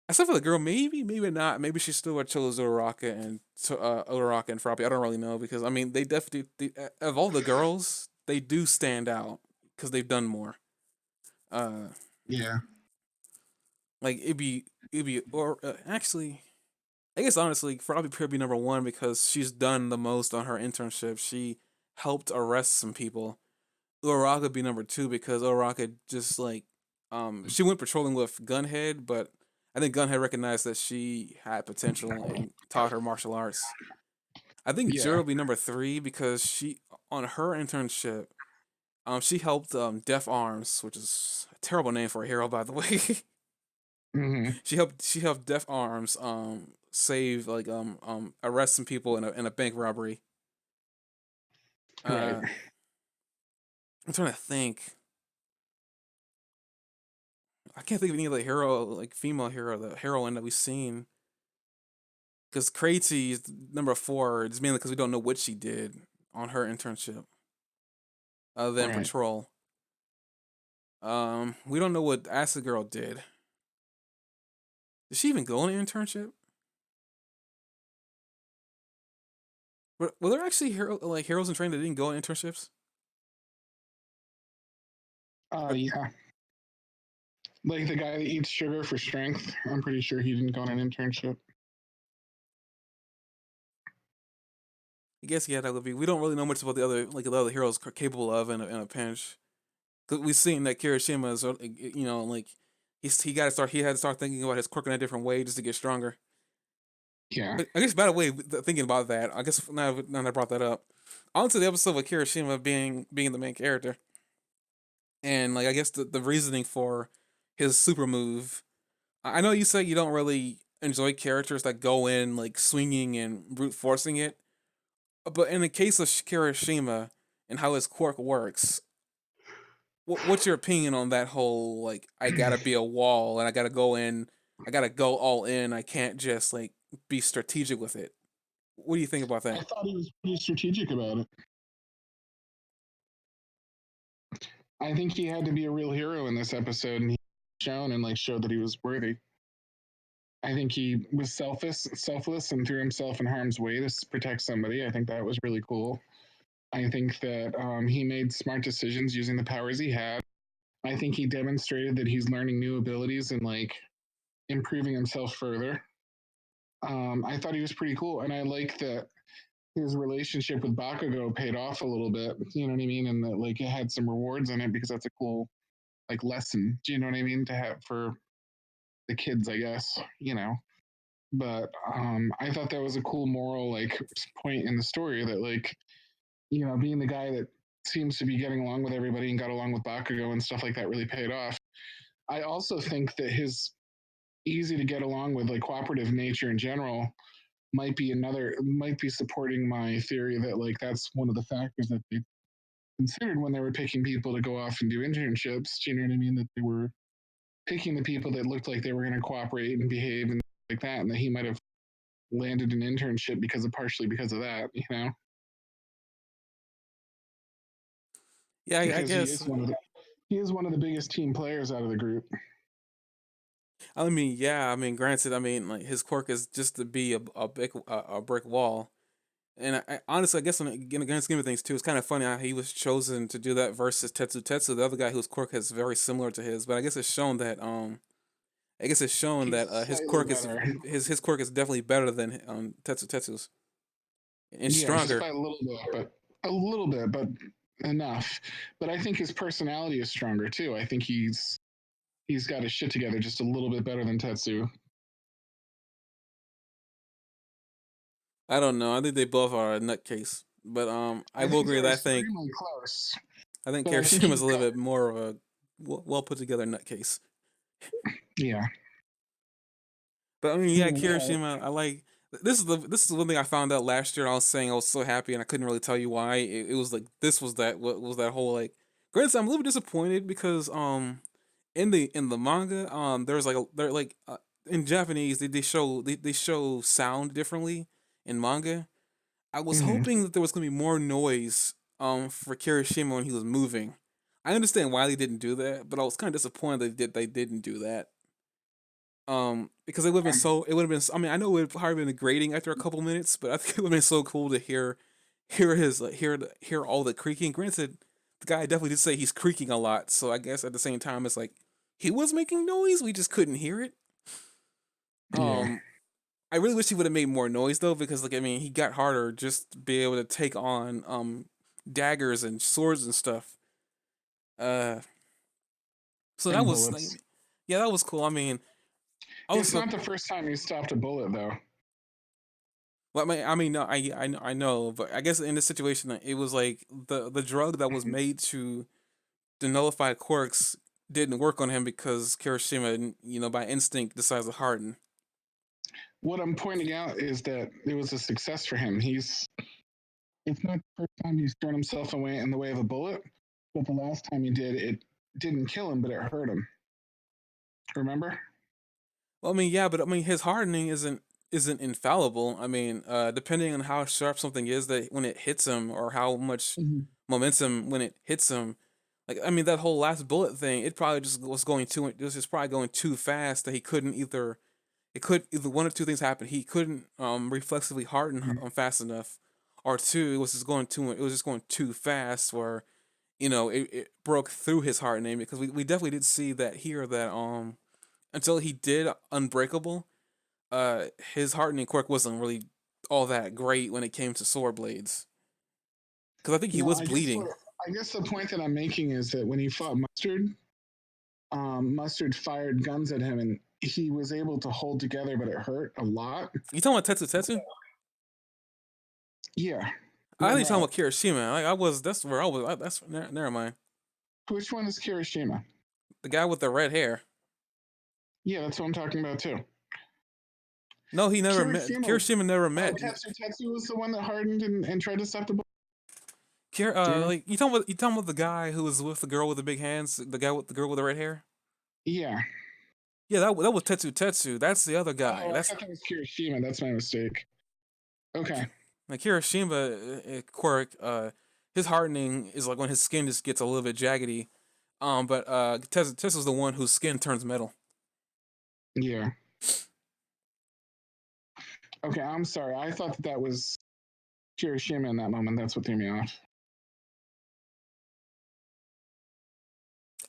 Except for the girl, maybe not. Maybe she still would chose Uraraka and Froppy. I don't really know, because I mean they definitely of all the girls, they do stand out because they've done more. Uh, Yeah. like it'd be or actually I guess honestly, probably could be number one because she's done the most on her internship. She helped arrest some people. Uraraka would be number two because Uraraka just like she went patrolling with Gunhead, but I think Gunhead recognized that she had potential and taught her martial arts. I think Jiro Yeah. would be number three because she on her internship, she helped Deaf Arms, which is a terrible name for a hero, by the way. Mm-hmm. She helped Deaf Arms save like arrest some people in a bank robbery. Right. Uh I'm trying to think. I can't think of any other hero, like female hero, the heroine that we've seen. Because Crazy is number four. It's mainly because we don't know what she did on her internship, other than Right. patrol. We don't know what Acid Girl did. Did she even go on an internship? Were there actually heroes in training that didn't go on internships? Or Yeah. Like the guy that eats sugar for strength. I'm pretty sure he didn't go on an internship. I guess yeah, that would be. We don't really know much about the other heroes capable of in a pinch. Cause we've seen that Kirishima is, like he had to start thinking about his quirk in a different way just to get stronger. Yeah. But I guess by the way, thinking about that, I guess now that I brought that up, on to the episode with Kirishima being the main character, and like I guess the reasoning for his super move. I know you say you don't really enjoy characters that go in like swinging and brute forcing it, but in the case of Kirishima and how his quirk works, what's your opinion on that whole like I gotta be a wall and I gotta go in, I gotta go all in. I can't just like be strategic with it. What do you think about I that? thought he was pretty strategic about it. I think he had to be a real hero in this episode, and he shown and like showed that he was worthy. I think he was selfless, and threw himself in harm's way to protect somebody. I think that was really cool. I think that he made smart decisions using the powers he had. I think he demonstrated that he's learning new abilities and like improving himself further. I thought he was pretty cool, and I like that his relationship with Bakugo paid off a little bit. You know what I mean? And that like it had some rewards in it because that's a cool like lesson. Do you know what I mean? To have for the kids, I guess. But I thought that was a cool moral like point in the story that like being the guy that seems to be getting along with everybody and got along with Bakugo and stuff like that really paid off. I also think that his easy to get along with like cooperative nature in general might be supporting my theory that like that's one of the factors that they considered when they were picking people to go off and do internships. Do you know what I mean? That they were picking the people that looked like they were going to cooperate and behave and like that, and that he might have landed an internship partially because of that. Yeah, I Because guess. he is one of the biggest team players out of the group. I mean, yeah. I mean, granted, I mean, like his quirk is just to be a brick wall. And honestly, I guess in the grand scheme of things too, it's kind of funny how he was chosen to do that versus Tetsu, the other guy whose quirk is very similar to his. But I guess it's shown He's that slightly better. his quirk is definitely better than Tetsu's and Yeah, just stronger. by a little bit, but enough. But I think his personality is stronger too. I think he's got his shit together just a little bit better than Tetsu. I don't know. I think they both are a nutcase, but I I will think agree they're that extremely close, I think but I think Kirishima's he's a little got bit more of a well put together nutcase. yeah. But I mean, yeah, Either way, Kirishima. I like this is one thing I found out last year. I was saying I was so happy, and I couldn't really tell you why. It was like this was that what was that whole like. Granted, I'm a little bit disappointed because in the manga there's like they're like in Japanese they show sound differently in manga. I was mhm. hoping that there was gonna be more noise for Kirishima when he was moving. I understand why they didn't do that, but I was kind of disappointed they didn't do that. Because it would have been. I mean, I know it would probably been grating after a couple minutes, but I think it would have been so cool to hear his hear all the creaking. Granted, the guy definitely did say he's creaking a lot, so I guess at the same time it's like he was making noise, we just couldn't hear it. Yeah, Um, I really wish he would have made more noise though, because like I mean, he got harder just to be able to take on daggers and swords and stuff. Uh, so that and was like, bullets. yeah, that was cool. I mean, It's also not the first time he stopped a bullet though. well, I mean, no, I know, but I guess in this situation, it was like the drug that was Mhm. made to nullify quirks didn't work on him because Kirishima, by instinct decides to harden. What I'm pointing out is that it was a success for him. It's not the first time he's thrown himself away in the way of a bullet, but the last time he did, it didn't kill him, but it hurt him. Remember? Well, I mean, yeah, but I mean, his hardening isn't infallible. I mean, depending on how sharp something is that when it hits him, or how much Mhm. momentum when it hits him. Like, I mean, that whole last bullet thing, it probably just was going too. It was just probably going too fast that he couldn't either. It could either one or two things happen. He couldn't reflexively harden fast enough, or two, it was just going too. It was just going too fast, where it broke through his hardening because we definitely did see that here that until he did Unbreakable, his hardening quirk wasn't really all that great when it came to sword blades because I think he No, was bleeding. I guess the point that I'm making is that when he fought Mustard, Mustard fired guns at him, and he was able to hold together, but it hurt a lot. You talking about Tetsu Tetsu? Yeah. I Red think you're talking Riot. about Kirishima. I was that's where I was. That's never mind. Which one is Kirishima? The guy with the red hair. Yeah, that's what I'm talking about too. No, he never met. Kirishima. Kirishima never Oh, met. Tetsu was the one that hardened and tried to stop the. Like you talking about the guy who was with the girl with the big hands, the guy with the girl with the red hair. Yeah. Yeah, that was Tetsu Tetsu. That's the other guy. Oh, I That's thought that was Kirishima. That's my mistake. Okay. like Kirishima quirk. His hardening is like when his skin just gets a little bit jaggedy. But Tetsu's the one whose skin turns metal. Yeah. Okay, I'm sorry. I thought that was Kirishima in that moment. That's what threw me off.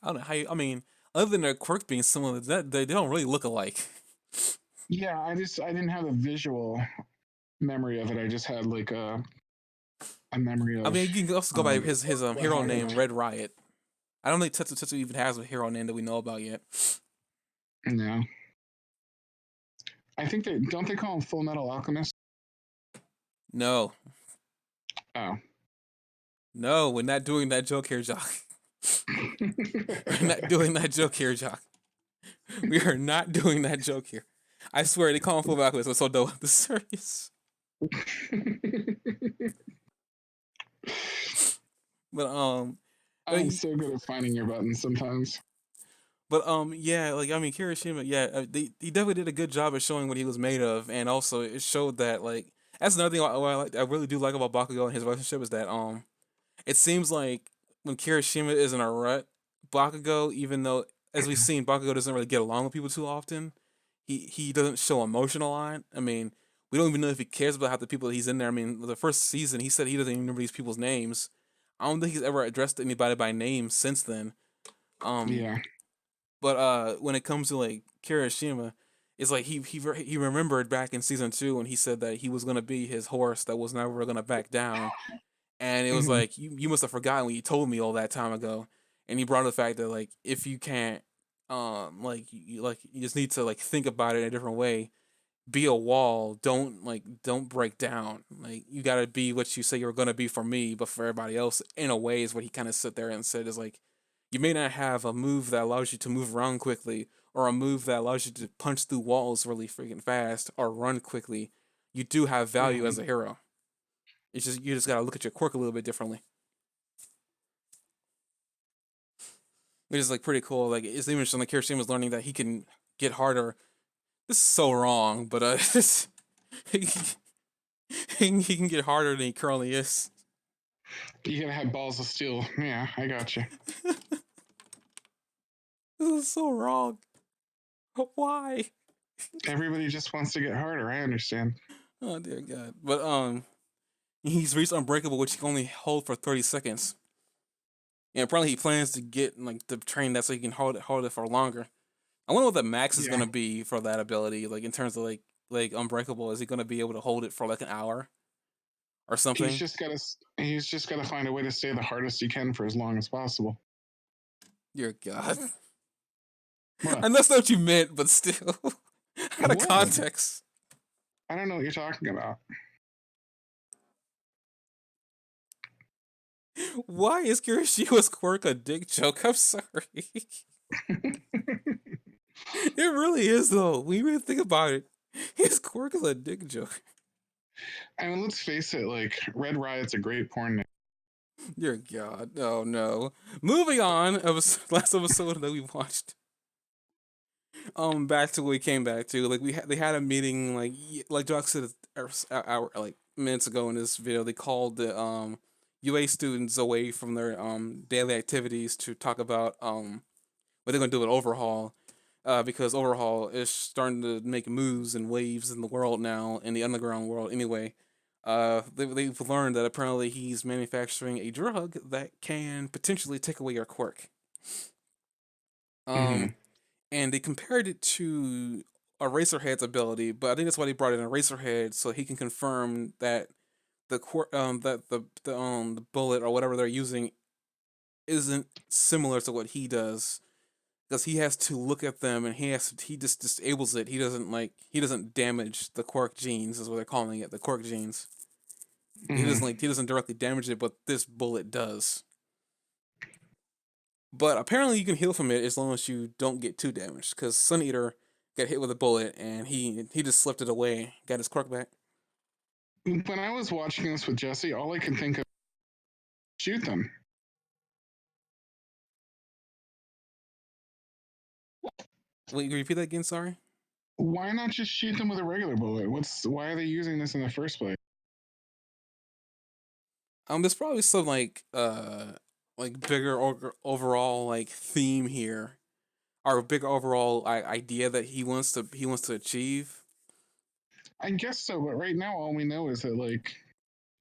I don't know how. I mean, other than their quirk being similar, that they don't really look alike. Yeah, I didn't have a visual memory of it. I just had like a memory of. I mean, you can also go by his hero how it name, looked. Red Riot. I don't think Tetsu Tetsu even has a hero name that we know about yet. No. I think they don't they call him Full Metal Alchemist? No, Oh. no, we're not doing that joke here, Jock. We're not doing that joke here, Jock. We are not doing that joke here. I swear, they call him Full Alchemist. What's so dope? The serious. But I'm so good at finding your buttons sometimes. But yeah, like I mean, Kirishima, yeah, he definitely did a good job of showing what he was made of, and also it showed that like that's another thing I really do like about Bakugo and his relationship is that it seems like when Kirishima is in a rut, Bakugo, even though as we've seen, Bakugo doesn't really get along with people too often. He doesn't show emotion a lot. I mean, we don't even know if he cares about half the people that he's in there. I mean, the first season he said he doesn't even remember these people's names. I don't think he's ever addressed anybody by name since then. Um, Yeah. but when it comes to like Kirishima, it's like he remembered back in season 2 when he said that he was gonna be his horse that was never gonna back down, and it was Hmm. like you must have forgotten when you told me all that time ago, and he brought up the fact that like if you can't like you just need to like think about it in a different way, be a wall, don't break down, like you gotta be what you say you're gonna be for me, but for everybody else in a way is what he kind of sit there and said is like you may not have a move that allows you to move around quickly, or a move that allows you to punch through walls really freaking fast, or run quickly. You do have value Hmm. as a hero. It's just you just gotta look at your quirk a little bit differently, which is like pretty cool. Like it's even like Kirishima was learning that he can get harder. This is so wrong, but he, he can get harder than he currently is. You gotta have balls of steel. Yeah, I got you. This is so wrong. Why? Everybody just wants to get harder. I understand. Oh dear God! But he's reached Unbreakable, which he can only hold for 30 seconds. And apparently he plans to get like to train that so he can hold it for longer. I wonder what the max is Yeah. gonna be for that ability, like in terms of like Unbreakable. Is he gonna be able to hold it for like an hour or He's something? just gotta he's just gotta find a way to stay the hardest he can for as long as possible. Dear God. What? And that's not what you meant, but still. Out of What? context. I don't know what you're talking about. Why is Kirishima's quirk a dick joke? I'm sorry. It really is though. When you really think about it, his quirk is a dick joke. I mean, let's face it. Like, Red Riot's a great porn name. Dear God. Oh no. Moving on. Last episode that we watched. Back to what we came back to. Like they had a meeting. Like Jock said, hour like minutes ago in this video. They called the UA students away from their daily activities to talk about what they're gonna do with Overhaul. Because Overhaul is starting to make moves and waves in the world now, in the underground world anyway. They've learned that apparently he's manufacturing a drug that can potentially take away your quirk. Um, Hmm. and they compared it to Eraserhead's ability, but I think that's why they brought in Eraserhead so he can confirm that the bullet or whatever they're using isn't similar to what he does because he has to look at them and he just disables it. He doesn't damage the quirk genes is what they're calling it, the quirk genes. Hmm. He doesn't directly damage it, but this bullet does. But apparently you can heal from it as long as you don't get too damaged. Because Sun Eater got hit with a bullet and he just slipped it away, got his quirk back. When I was watching this with Jesse, all I could think of shoot them. Wait, you repeat that again? Sorry. Why not just shoot them with a regular bullet? Why are they using this in the first place? There's probably some like bigger overall like theme here, or a bigger overall idea that he wants to achieve. I guess so, but right now all we know is that like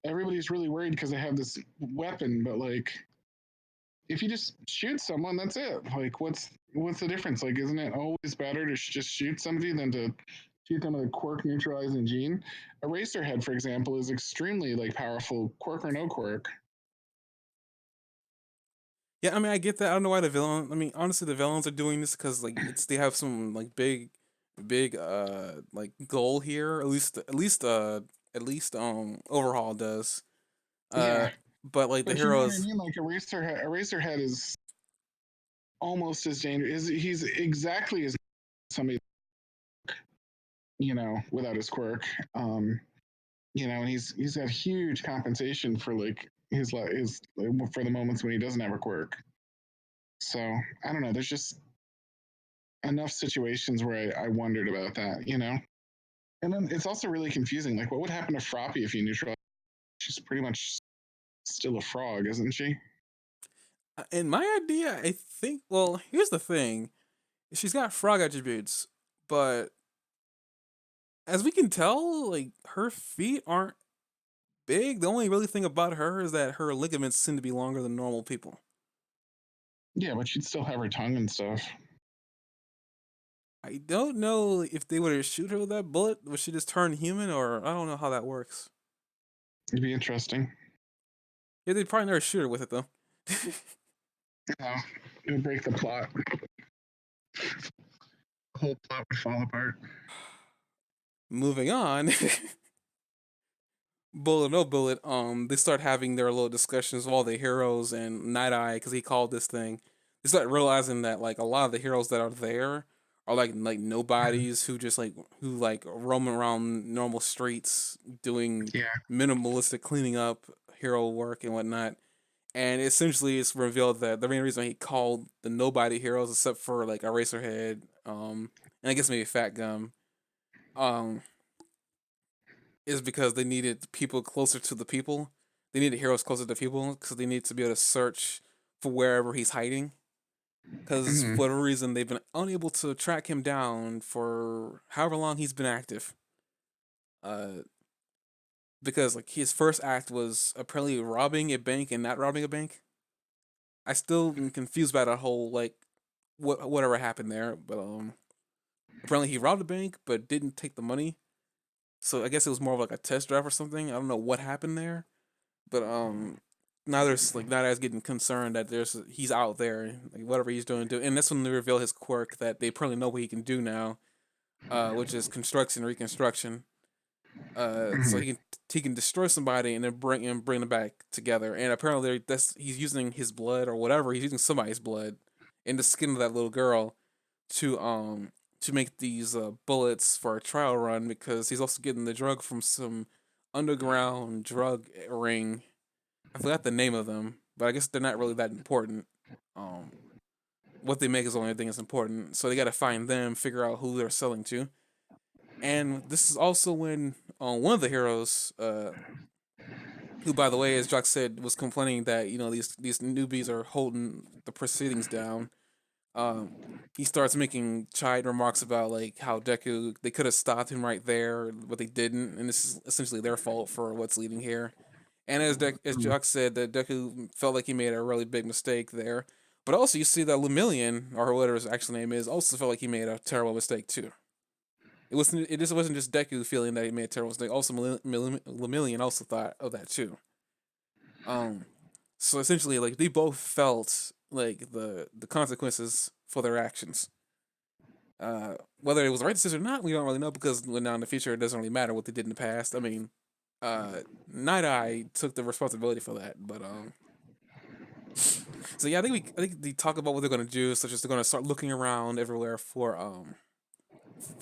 everybody's really worried because they have this weapon, but like if you just shoot someone, that's it. Like what's the difference? Like isn't it always better to just shoot somebody than to shoot them with a quirk neutralizing gene? Eraserhead, for example, is extremely like powerful, quirk or no quirk. Yeah, I mean I get that. I don't know why the villain. I mean honestly, the villains are doing this because like it's they have some like big like goal here. At least overhaul does. Uh, Yeah. but like the But you know what I heroes. mean? Like Eraserhead is almost as dangerous. He's exactly as somebody, without his quirk. And he's got huge compensation for like his for the moments when he doesn't have a quirk. So I don't know. There's just enough situations where I wondered about that. And then it's also really confusing. Like, what would happen to Froppy if you neutralize? She's pretty much still a frog, isn't she? And my idea, I think. Well, here's the thing: she's got frog attributes, but as we can tell, like her feet aren't big. The only really thing about her is that her ligaments seem to be longer than normal people. Yeah, but she'd still have her tongue and stuff. I don't know if they were to shoot her with that bullet, would she just turn human, or I don't know how that works. It'd be interesting. Yeah, they'd probably never shoot her with it though. It would break the plot. The whole plot would fall apart. Moving on. Bullet no bullet, they start having their little discussions with all the heroes and Night Eye because he called this thing. They start realizing that like a lot of the heroes that are there are like nobodies who just who like roam around normal streets doing Yeah. minimalistic cleaning up hero work and whatnot. And essentially, it's revealed that the main reason he called the nobody heroes, except for like Eraserhead, and I guess maybe Fat Gum, um, is because they needed people closer to the people. They needed heroes closer to people because they need to be able to search for wherever he's hiding. Because for Hmm. whatever reason, they've been unable to track him down for however long he's been active. Uh, because like his first act was apparently robbing a bank and not robbing a bank. I still am confused by that whole like whatever happened there, but apparently he robbed a bank but didn't take the money. So I guess it was more of like a test drive or something. I don't know what happened there. But now there's like not as getting concerned that he's out there, like whatever he's doing, and that's when they reveal his quirk that they probably know what he can do now, which is construction reconstruction. So Hmm. he can destroy somebody and then bring them back together. And apparently that's he's using his blood or whatever he's using somebody's blood in the skin of that little girl to um to make these bullets for a trial run because he's also getting the drug from some underground drug ring. I forgot the name of them, but I guess they're not really that important. Um, what they make is the only thing that's important. So they got to find them, figure out who they're selling to. And this is also when one of the heroes, who by the way, as Jock said, was complaining that these newbies are holding the proceedings down. Um, he starts making chide remarks about like how Deku they could have stopped him right there, but they didn't, and this is essentially their fault for what's leading here. And as Mm. Jock said, that Deku felt like he made a really big mistake there. But also, you see that Lemillion, or whatever his actual name is, also felt like he made a terrible mistake too. It wasn't. It just wasn't just Deku feeling that he made a terrible mistake. Also, Lemillion also thought of that too. Um, so essentially, like they both felt like the consequences for their actions. Whether it was the right decision or not, we don't really know because when now in the future, it doesn't really matter what they did in the past. I mean, Night Eye took the responsibility for that, but so yeah, I think they talk about what they're gonna do, such as they're gonna start looking around everywhere for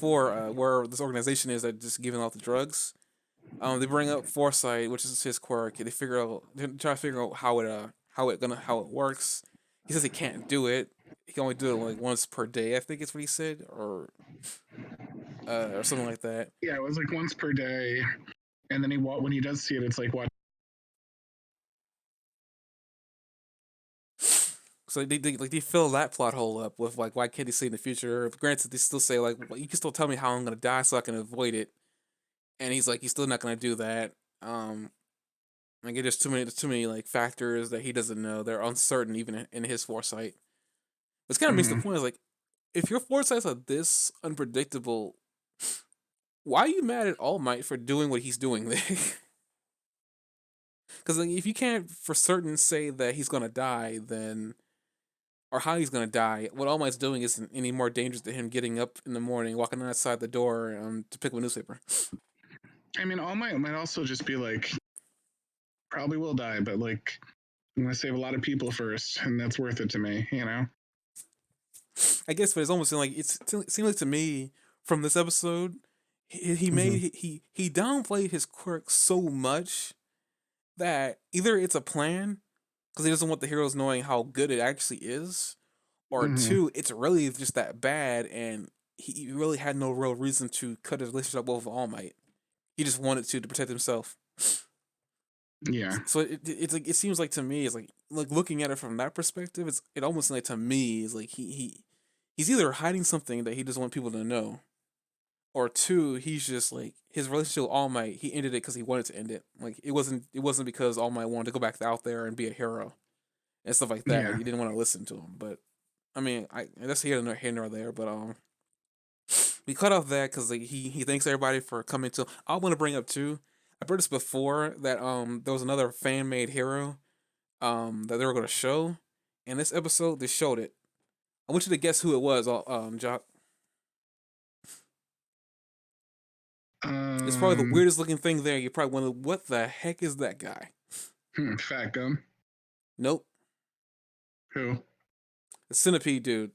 where this organization is that just giving out the drugs. They bring up Foresight, which is his quirk. They try to figure out how it works. He says he can't do it. He can only do it like once per day. I think it's what he said, or something like that. Yeah, it was like once per day, and then when he does see it, it's like what? So they fill that plot hole up with like why can't he see in the future? Granted, they still say like well, you can still tell me how I'm gonna die so I can avoid it, and he's like he's still not gonna do that. Like there's too many like factors that he doesn't know. They're uncertain even in his foresight. Which kind of makes the Mm-hmm. point is like if your foresights are this unpredictable, why are you mad at All Might for doing what he's doing there? Because like, if you can't for certain say that he's gonna die, then or how he's gonna die, what All Might's doing isn't any more dangerous than him getting up in the morning, walking outside the door to pick up a newspaper. I mean, All might also just be like, probably will die, but like, I'm gonna save a lot of people first, and that's worth it to me, you know? I guess, but it's almost like it seems like to me from this episode, he Mm-hmm. made he downplayed his quirk so much that either it's a plan because he doesn't want the heroes knowing how good it actually is, or Mm-hmm. two, it's really just that bad, and he really had no real reason to cut his relationship with All Might. He just wanted to protect himself. Yeah. So it's like it seems like to me it's like looking at it from that perspective, it almost like to me is like he's either hiding something that he doesn't want people to know, or two, he's just like his relationship with All Might. He ended it because he wanted to end it. Like it wasn't because All Might wanted to go back out there and be a hero and stuff like that. Like Yeah. he didn't want to listen to him. But I mean, I that's here nor there. But we cut off that because like he thanks everybody for coming to. I want to bring up too. I heard this before that there was another fan made hero that they were gonna show. In this episode, they showed it. I want you to guess who it was. Jock. It's probably the Um, weirdest looking thing there. You probably wonder what the heck is that guy. Fat Gum. Nope, Who? the centipede dude.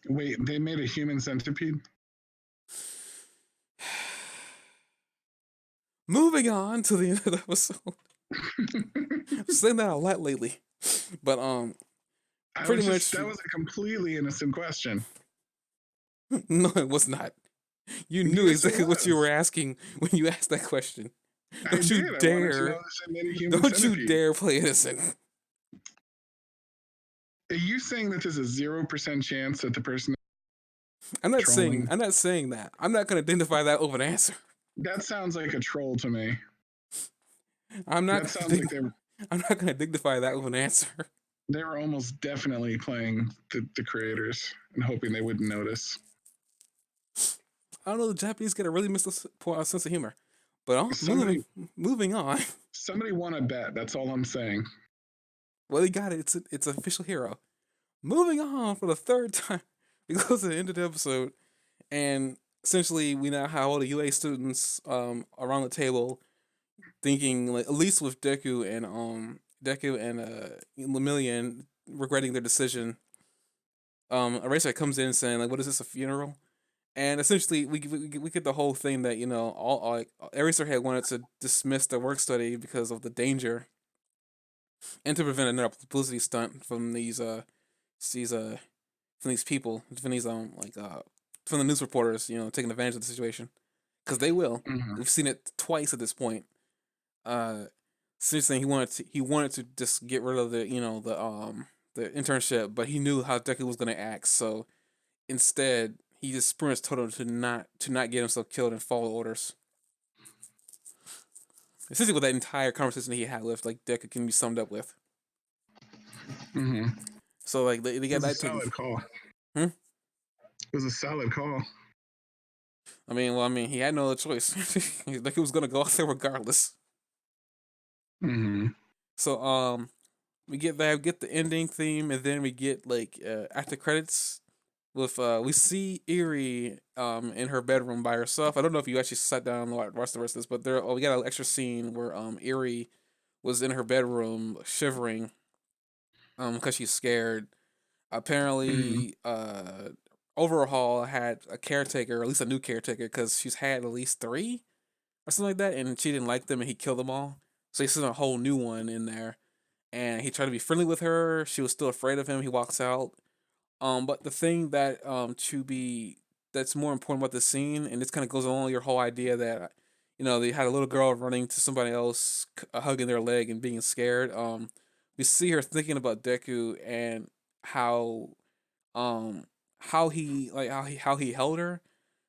Wait, they made a human centipede? Moving on to the end of the episode. I'm saying that a lot lately, but pretty much That was a completely innocent question. no, it was not. You knew Yes, it exactly what you were was. asking when you asked that question. I Don't you did. I wanted to know dare! if they made a human Don't you centipede. dare play innocent. Are you saying that there's a 0% chance that the person trolling? I'm not saying that. I'm not gonna identify that over an answer. That sounds like a troll to me. I'm not That sounds gonna like I'm not gonna dignify that with an answer. they were almost definitely playing the creators and hoping they wouldn't notice. I don't know. The Japanese get a really missed sense of humor. But Somebody moving on. somebody won a bet. That's all I'm saying. Well, they got it. It's an official hero. Moving on for the third time. We go to the end of the episode, and essentially we now have all the UA students around the table thinking like at least with Deku and Lemillion regretting their decision. Eraser comes in saying like, "What is this, a funeral?" And essentially, we get the whole thing that all like Eraser had wanted to dismiss the work study because of the danger and to prevent another publicity stunt from these from these people from these from the news reporters taking advantage of the situation because they will. Mm-hmm. We've seen it twice at this point. Uh, Seriously, he wanted to just get rid of the the internship, but he knew how Deku was gonna act. So instead, he just pretty much told him to not get himself killed and follow orders. Essentially, what that entire conversation he had with like Deku can be summed up with. Mm-hmm. So like they It got was a that taken. solid call. Hmm? It was a solid call. I mean, he had no other choice. Like he was gonna go out there regardless. Mm-hmm. So we get that, we get the ending theme, and then we get like after credits with we see Eerie in her bedroom by herself. I don't know if you actually sat down and watched the rest of this, but we got an extra scene where Eerie was in her bedroom shivering because she's scared. Mm-hmm. Apparently, Overhaul had a caretaker, or at least a new caretaker, because she's had at least three or something like that, and she didn't like them, and he killed them all. So he sent a whole new one in there, and he tried to be friendly with her. She was still afraid of him. He walks out. But the thing that to be that's more important about the scene, and this kind of goes along with your whole idea that they had a little girl running to somebody else, hugging their leg and being scared. We see her thinking about Deku and how um how he held her.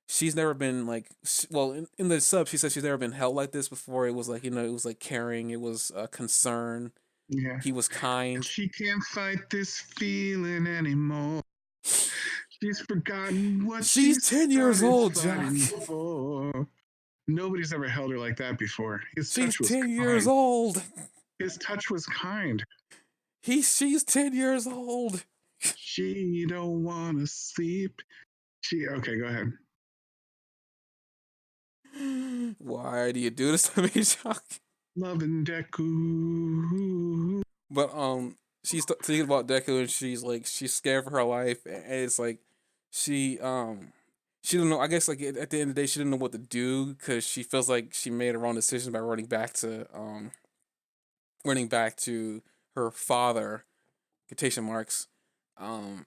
She's never been like well in the sub. She said she's never been held like this before. It was like it was like caring. It was concern. Yeah. He was kind. She can't fight this feeling anymore. She's forgotten what she She's 10 years started old, Jack. fighting for. Nobody's ever held her like that before. His She's touch was 10 years kind. old. His touch was kind. She's 10 years old. She don't wanna sleep. Okay, go ahead. Why do you do this to me, Chuck? Loving Deku. But she's thinking about Deku, and she's scared for her life, and it's like she don't know. I guess like at the end of the day, she didn't know what to do because she feels like she made a wrong decision by running back to her father, quotation marks, um,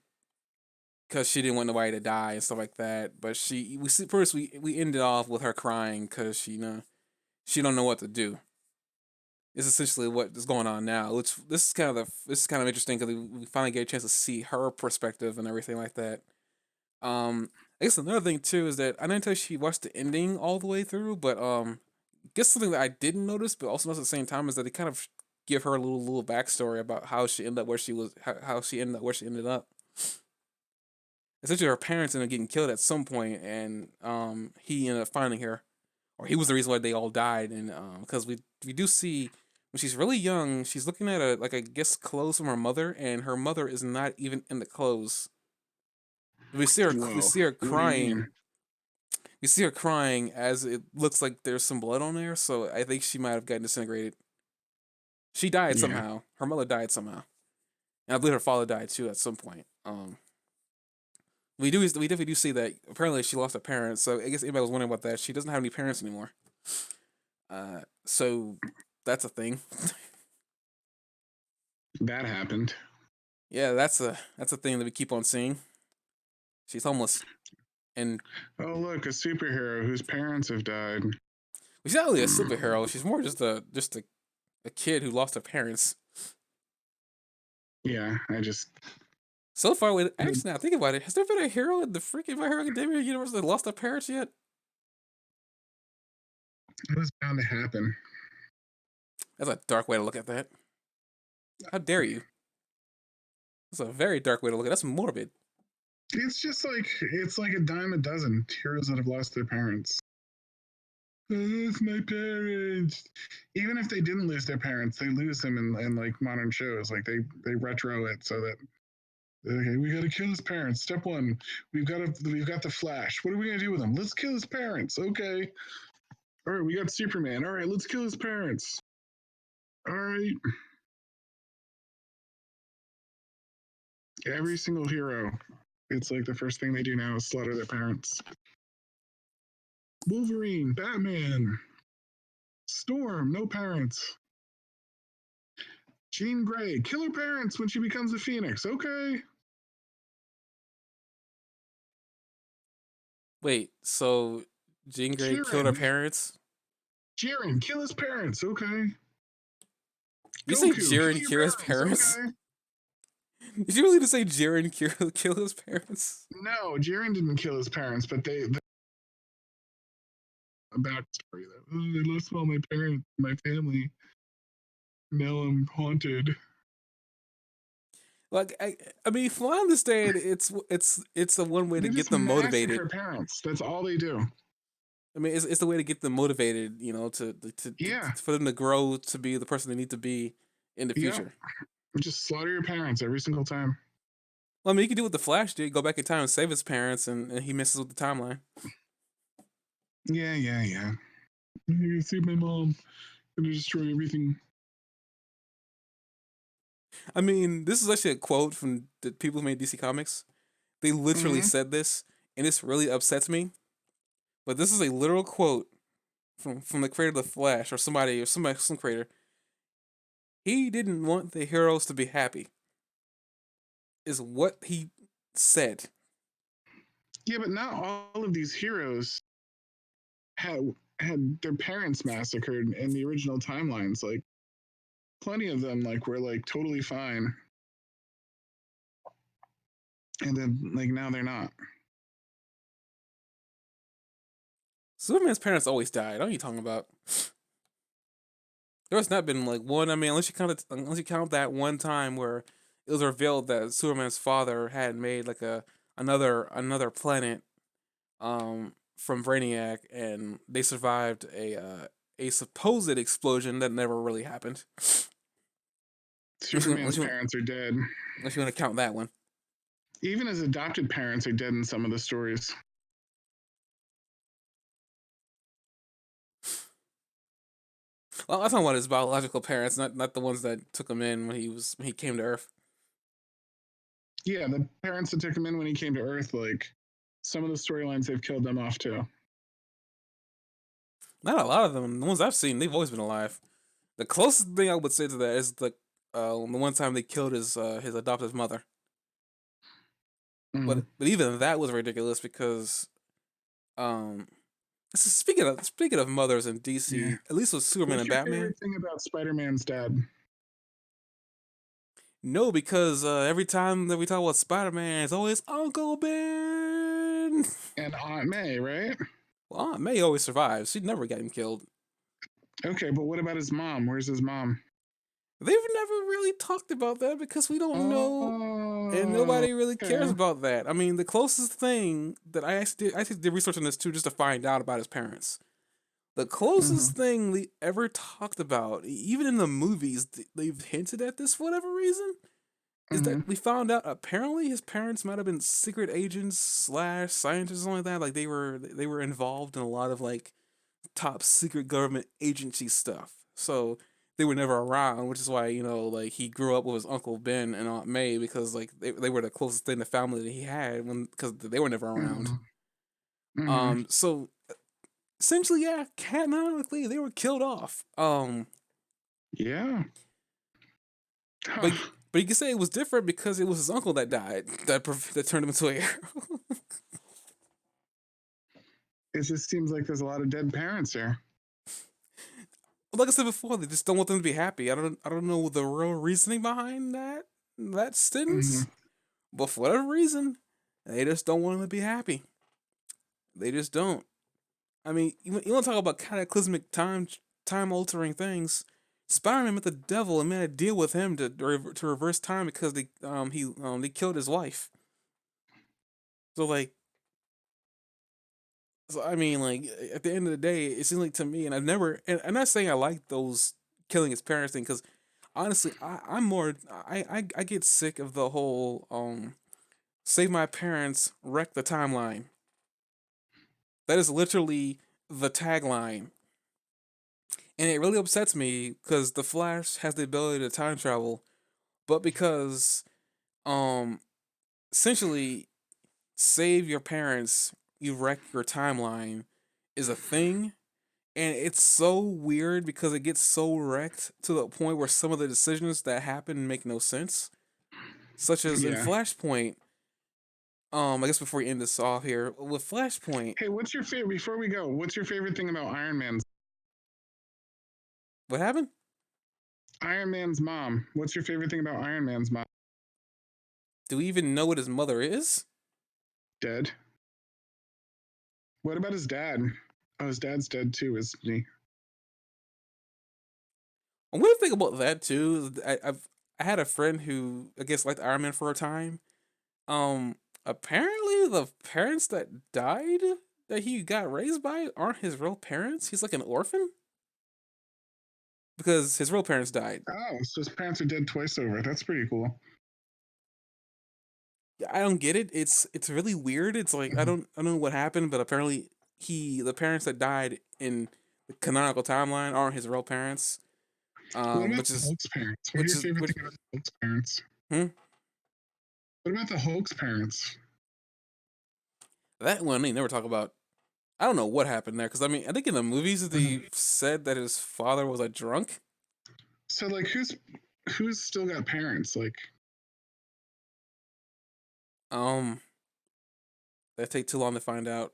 because she didn't want nobody to die and stuff like that. But we see first we ended off with her crying because she don't know what to do. It's essentially what is going on now. Which this is kind of interesting because we finally get a chance to see her perspective and everything like that. I guess another thing too is that I didn't tell you she watched the ending all the way through, but I guess something that I didn't notice, but also notice at the same time is that they kind of give her a little backstory about how she ended up where she was, how she ended up where she ended up. Essentially, her parents ended up getting killed at some point, and he ended up finding her, or he was the reason why they all died. And because we do see when she's really young, she's looking at I guess clothes from her mother, and her mother is not even in the clothes. We Whoa. see her What do you crying. mean? We see her crying as it looks like there's some blood on there. So I think she might have gotten disintegrated. She died Yeah. somehow. Her mother died somehow, and I believe her father died too at some point. We definitely do see that. Apparently, she lost her parents. So I guess anybody was wondering about that. She doesn't have any parents anymore. So that's a thing. That happened. Yeah, that's a thing that we keep on seeing. She's homeless, and Oh, look, a superhero whose parents have died. she's not really a superhero. She's more just a kid who lost her parents. Yeah, I just. So far, actually, now think about it. Has there been a hero in the freaking My Hero Academia universe that lost their parents yet? It was bound to happen. That's a dark way to look at that. How dare you? That's a very dark way to look at it. That's morbid. It's like a dime a dozen heroes that have lost their parents. It's my parents. Even if they didn't lose their parents, they lose them in like modern shows. Like they retro it so that okay, we got to kill his parents. Step one, we've got the Flash. What are we gonna do with him? Let's kill his parents. Okay. All right, we got Superman. All right, let's kill his parents. All right. Every single hero, it's like the first thing they do now is slaughter their parents. Wolverine, Batman, Storm, no parents. Jean Grey, kill her parents when she becomes a Phoenix. Okay. Wait, so Jean Grey killed her Jiren, parents? Jiren, kill his parents. Okay. You say Goku, kill Jiren your killed his parents. parents? Okay. Did you really just say Jiren kill his parents? No, Jiren didn't kill his parents, but they a backstory that they lost all my parents, my family. Now I'm haunted. Like I mean, from what I understand, it's a one way to They get just them motivated. massacre parents. That's all they do. I mean, it's the way to get them motivated, Yeah, for them to grow to be the person they need to be in the yeah. future. Just slaughter your parents every single time. Well, I mean, you can do what the Flash did: go back in time and save his parents, and he messes with the timeline. Yeah, yeah, yeah. I'm gonna see my mom. Gonna destroy everything. I mean, this is actually a quote from the people who made DC Comics. They literally Mm-hmm. said this, and this really upsets me. But this is a literal quote from the creator of the Flash, or some creator. He didn't want the heroes to be happy. Is what he said. Yeah, but not all of these heroes had their parents massacred in the original timelines. Like plenty of them, like were like totally fine, and then like now they're not. Superman's parents always died. What are you talking about? There has not been like one. I mean, unless you count that one time where it was revealed that Superman's father had made like another planet from Brainiac, and they survived a supposed explosion that never really happened. Superman's parents are dead. Unless you want to count that one. Even his adopted parents are dead in some of the stories. Well, I'm talking about his biological parents, not the ones that took him in when he came to Earth. Yeah, the parents that took him in when he came to Earth, like some of the storylines, they've killed them off too. Not a lot of them. The ones I've seen, they've always been alive. The closest thing I would say to that is the one time they killed his adoptive mother. Mm. But even that was ridiculous because um speaking of mothers in DC, Yeah. at least with Superman What's and your Batman. favorite thing about Spider-Man's dad? No, because every time that we talk about Spider Man, it's always Uncle Ben. And Aunt May, right? Well, Aunt May always survives. She never got him killed. Okay, but what about his mom? Where's his mom? They've never really talked about that because we don't know, and Oh, nobody really cares okay. about that. I mean, the closest thing that I actually did research on this too, just to find out about his parents. The Mm-hmm. closest thing we ever talked about, even in the movies, they've hinted at this for whatever reason, is Mm-hmm. that we found out apparently his parents might have been secret agents slash scientists or something like that. Like they were involved in a lot of like top secret government agency stuff. So they were never around, which is why like he grew up with his uncle Ben and Aunt May because like they were the closest thing to family that he had when because they were never around. Mm-hmm. Mm-hmm. So essentially, yeah, canonically they were killed off. Yeah. But Huh. but you can say it was different because it was his uncle that died that turned him into a hero. It just seems like there's a lot of dead parents here. Like I said before, they just don't want them to be happy. I don't know the real reasoning behind that Mm-hmm. sentence, but for whatever reason, they just don't want them to be happy. They just don't. I mean, you want to talk about cataclysmic time altering things? Spider-Man met the devil and made a deal with him to reverse time because they killed his wife. So like, I mean, like at the end of the day, it seems like to me, and I'm not saying I like those killing his parents thing because honestly, I'm more, I get sick of the whole save my parents, wreck the timeline. That is literally the tagline, and it really upsets me because the Flash has the ability to time travel, but because um essentially save your parents, you wreck your timeline is a thing. And it's so weird because it gets so wrecked to the point where some of the decisions that happen make no sense. Such as in Yeah. Flashpoint, I guess before we end this off here, with Flashpoint, Hey, what's your favorite? Before we go, what's your favorite thing about Iron Man's? what happened? Iron Man's mom. What's your favorite thing about Iron Man's mom? Do we even know what his mother is? Dead. What about his dad? Oh, his dad's dead too, isn't he? One weird thing about that too, is I had a friend who I guess liked Iron Man for a time. Apparently the parents that died that he got raised by aren't his real parents. He's like an orphan because his real parents died. Oh, so his parents are dead twice over. That's pretty cool. I don't get it. It's really weird. It's like I don't know what happened, but apparently the parents that died in the canonical timeline aren't his real parents. What about Which the is Hulk's parents? What are which your is favorite which. thing about the Hulk's parents? Hmm? What about the Hulk's parents? That one they never talk about. I don't know what happened there because I mean I think in the movies they said that his father was a drunk. So like, who's still got parents? Like, Um, that take too long to find out.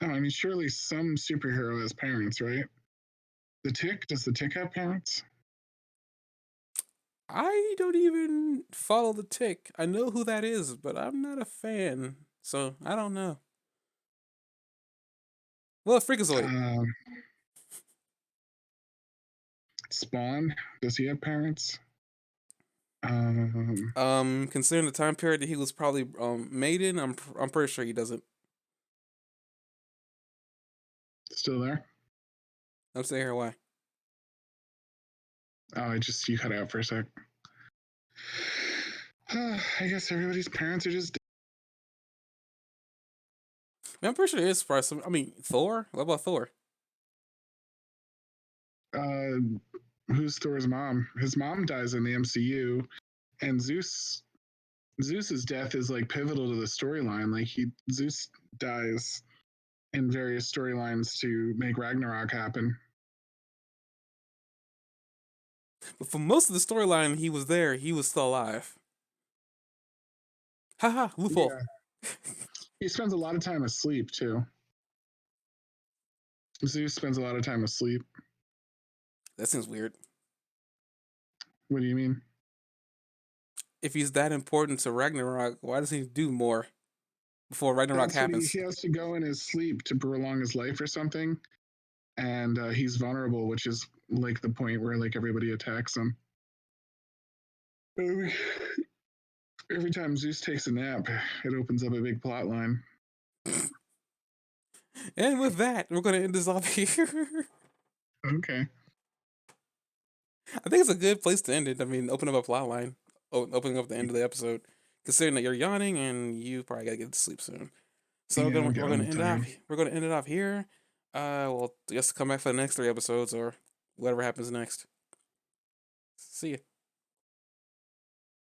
oh, I mean, surely some superhero has parents, right? The Tick? Does the Tick have parents? I don't even follow the Tick. I know who that is, but I'm not a fan, so I don't know. Well, Freakazoid. Um, Spawn? Does he have parents? Um, Considering the time period that he was probably made in, I'm pretty sure he doesn't. Still there? I'm saying here why. Oh, you cut out for a sec. I guess everybody's parents are just. I mean, I'm pretty sure it is probably some. I mean, Thor. What about Thor? Uh, who's Thor's mom? His mom dies in the MCU, and Zeus's death is like pivotal to the storyline. Like Zeus dies in various storylines to make Ragnarok happen. But for most of the storyline, he was there. He was still alive. Haha, loophole. Yeah, he spends a lot of time asleep too. Zeus spends a lot of time asleep. That seems weird. What do you mean? If he's that important to Ragnarok, why does he do more before Ragnarok That's what happens? he has to go in his sleep to prolong his life or something, and he's vulnerable, which is like the point where like everybody attacks him. Every time Zeus takes a nap, it opens up a big plot line. And with that, we're going to end this off here. Okay. I think it's a good place to end it. I mean, open up a plot line, opening up the end of the episode, considering that you're yawning and you probably gotta get to sleep soon. So Yeah, we're I'm gonna end it tired. off. We're gonna end it off here. We'll just come back for the next 3 episodes or whatever happens next. See ya.